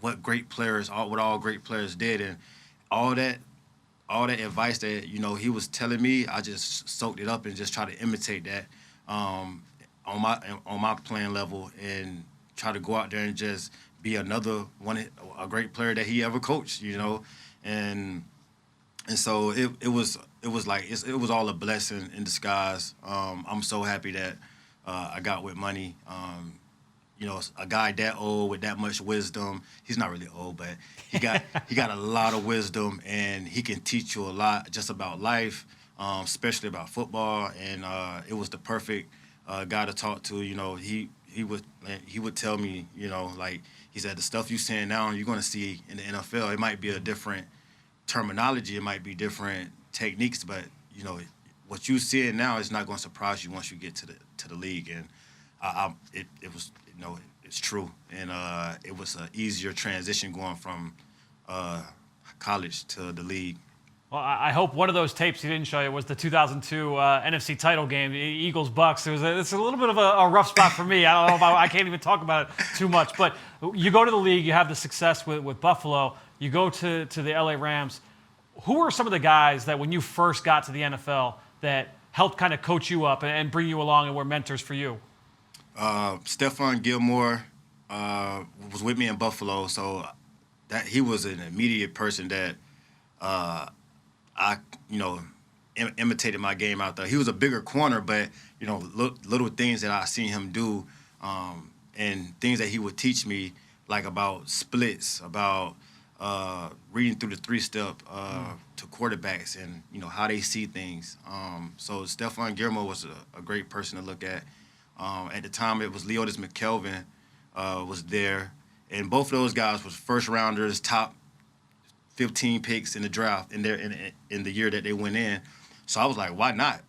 what great players, what all great players did. And all that advice that, you know, he was telling me, I just soaked it up and just tried to imitate that on my playing level and try to go out there and just be another a great player that he ever coached, you know. And so it was all a blessing in disguise. I'm so happy that I got with Money. You know, a guy that old with that much wisdom. He's not really old, but he got a lot of wisdom, and he can teach you a lot just about life, especially about football. And it was the perfect guy to talk to. You know, he would tell me, you know, like he said, the stuff you saying now you're going to see in the NFL. It might be a different terminology, it might be different techniques, but you know what you see now is not going to surprise you once you get to the league. And it was, you know, it's true. And it was an easier transition going from college to the league. Well, I hope one of those tapes he didn't show you was the 2002 NFC title game, the Eagles-Bucks. It's a little bit of a rough spot for me. I don't know if I can't even talk about it too much. But you go to the league, you have the success with Buffalo. You go to the LA Rams. Who are some of the guys that when you first got to the NFL that helped kind of coach you up and bring you along and were mentors for you? Stefan Gilmore was with me in Buffalo, so that he was an immediate person that I, you know, imitated my game out there. He was a bigger corner, but, you know, little things that I seen him do and things that he would teach me, like about splits, about reading through the three-step to quarterbacks and, you know, how they see things. So Stefan Gilmore was a great person to look at. At the time, it was Leotis McKelvin was there, and both of those guys was first-rounders, top 15 picks in the draft in the year that they went in. So I was like, why not?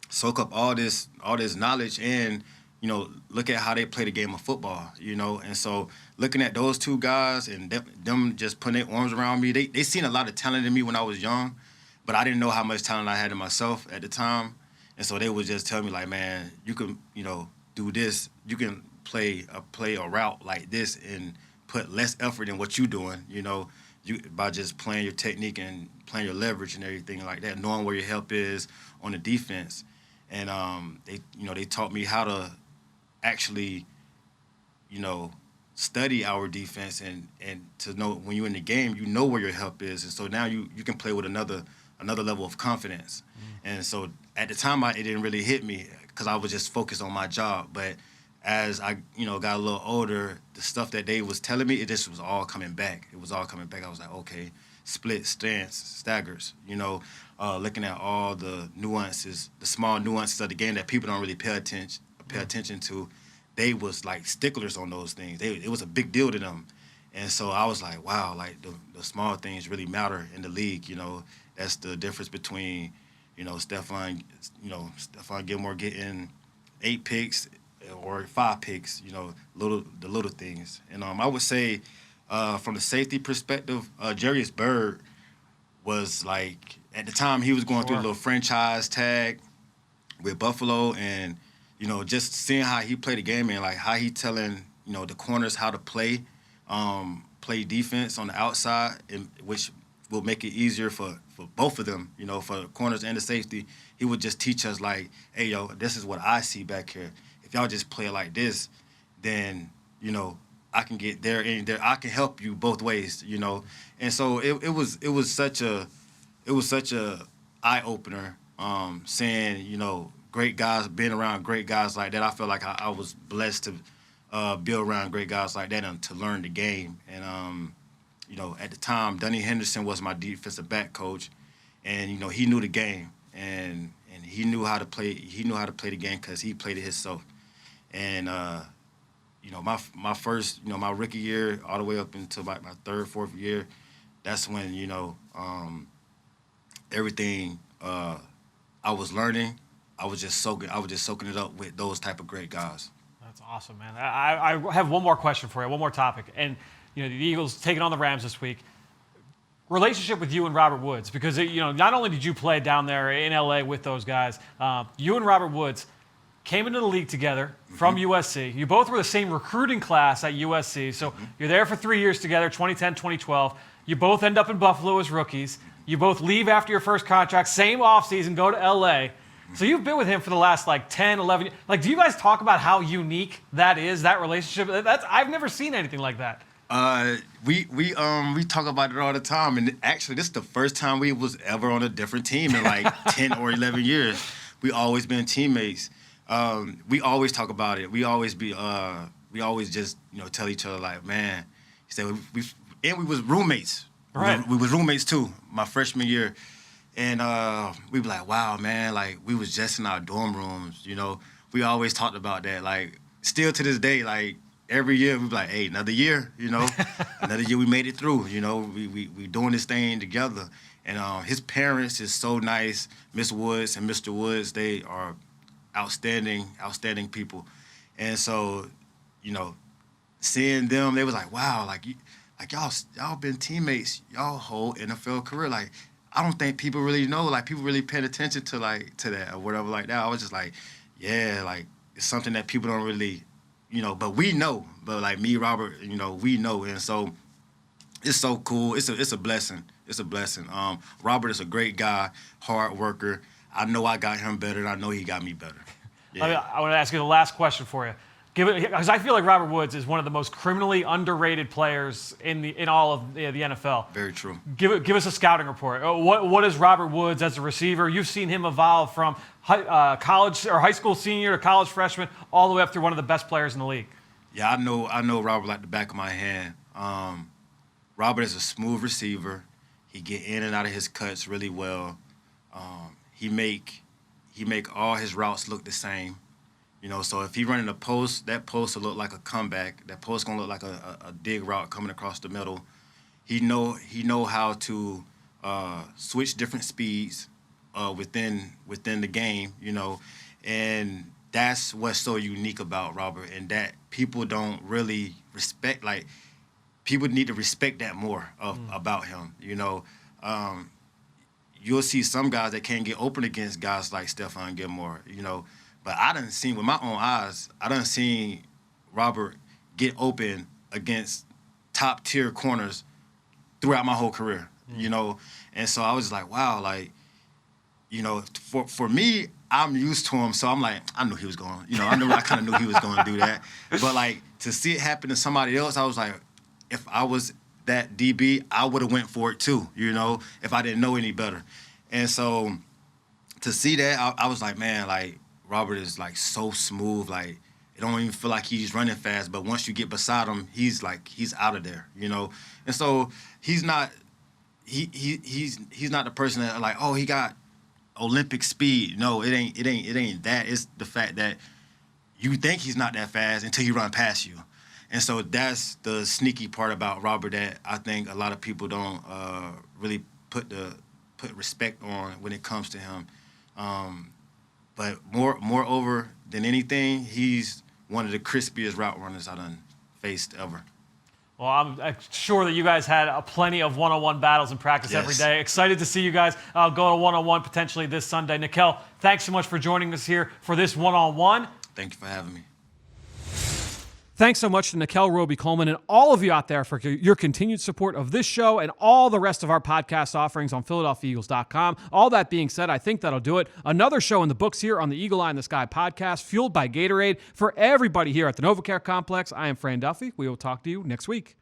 Soak up all this knowledge and, you know, look at how they play the game of football, you know. And so looking at those two guys and them just putting their arms around me, they seen a lot of talent in me when I was young, but I didn't know how much talent I had in myself at the time. And so they would just tell me, like, man, you can, you know, do this. You can play a route like this and put less effort in what you're doing, you know, by just playing your technique and playing your leverage and everything like that, knowing where your help is on the defense. And they taught me how to actually, you know, study our defense and to know when you're in the game, you know where your help is. And so now you can play with another level of confidence. And so at the time, it didn't really hit me because I was just focused on my job. But as I, you know, got a little older, the stuff that they was telling me, it just was all coming back. It was all coming back. I was like, okay, split, stance, staggers, you know, looking at all the nuances, the small nuances of the game that people don't really pay attention to. They was like sticklers on those things. It was a big deal to them. And so I was like, wow, like the small things really matter in the league, you know. That's the difference between, you know, Stefan Gilmore getting 8 picks or 5 picks, you know, the little things. And I would say from the safety perspective, Jarius Byrd was like, at the time he was going through a little franchise tag with Buffalo, and, you know, just seeing how he played the game and like how he telling, you know, the corners how to play defense on the outside, which will make it easier for both of them, you know, for the corners and the safety. He would just teach us like, hey, yo, this is what I see back here. If y'all just play like this, then, you know, I can get there and there. I can help you both ways, you know. And so it was such a eye opener, seeing, you know, great guys, being around great guys like that. I felt like I was blessed to be around great guys like that and to learn the game. And you know, at the time, Dunny Henderson was my defensive back coach, and, you know, he knew the game and he knew how to play. He knew how to play the game because he played it himself. And my first, my rookie year, all the way up until my third, fourth year, that's when everything I was learning, I was just soaking it up with those type of great guys. That's awesome, man. I have one more question for you, one more topic, and the Eagles taking on the Rams this week. Relationship with you and Robert Woods, because not only did you play down there in LA with those guys, you and Robert Woods came into the league together from USC. You both were the same recruiting class at USC, so you're there for 3 years together, 2010, 2012. You both end up in Buffalo as rookies. You both leave after your first contract, same offseason, go to LA. So you've been with him for the last 10, 11 years. Do you guys talk about how unique that is, that relationship? I've never seen anything like that. We talk about it all the time, and actually this is the first time we was ever on a different team in 10 or 11 years. We always been teammates. We always talk about it. We always just tell each other man. He said we was roommates. Right. We was roommates too. My freshman year, and we be like, wow, man, we was just in our dorm rooms. We always talked about that. Still to this day, every year we be like, hey, another year. Another year we made it through. We doing this thing together. And his parents is so nice. Miss Woods and Mr. Woods, they are outstanding people. And so, seeing them, they was like, wow, y'all been teammates y'all whole NFL career. I don't think people really know, people really paying attention to that or whatever like that. I was just yeah, it's something that people don't really, but we know. But me, Robert, we know. And so it's so cool. It's a blessing. It's a blessing. Robert is a great guy, hard worker. I know I got him better, and I know he got me better. Yeah. I want to ask you the last question for you. Because I feel like Robert Woods is one of the most criminally underrated players in all of the NFL. Very true. Give us a scouting report. What is Robert Woods as a receiver? You've seen him evolve from college or high school senior to college freshman, all the way up through one of the best players in the league. Yeah, I know Robert like the back of my hand. Robert is a smooth receiver. He get in and out of his cuts really well. He make all his routes look the same. So if he running a post, that post will look like a comeback. That post gonna look like a dig route coming across the middle. He know how to switch different speeds within the game, and that's what's so unique about Robert, and that people don't really respect. People need to respect that more about him. You'll see some guys that can't get open against guys like Stefan Gilmore, But I done seen with my own eyes, Robert get open against top tier corners throughout my whole career, And so I was like, wow, for me, I'm used to him, so I'm like, I knew he was going, I kind of knew he was going to do that. But to see it happen to somebody else, I was like, if I was that DB, I would have went for it too, if I didn't know any better. And so to see that, I was like, man, Robert is so smooth, it don't even feel like he's running fast, but once you get beside him, he's out of there, And so he's not the person that oh, he got Olympic speed. No, it ain't that. It's the fact that you think he's not that fast until he run past you. And so that's the sneaky part about Robert that I think a lot of people don't really put respect on when it comes to him. But moreover than anything, he's one of the crispiest route runners I done faced ever. Well, I'm sure that you guys had plenty of one-on-one battles in practice every day. Excited to see you guys go to one-on-one potentially this Sunday. Nickell, thanks so much for joining us here for this one-on-one. Thank you for having me. Thanks so much to Nickell Robey-Coleman and all of you out there for your continued support of this show and all the rest of our podcast offerings on PhiladelphiaEagles.com. All that being said, I think that'll do it. Another show in the books here on the Eagle Eye in the Sky podcast, fueled by Gatorade. For everybody here at the NovaCare Complex, I am Fran Duffy. We will talk to you next week.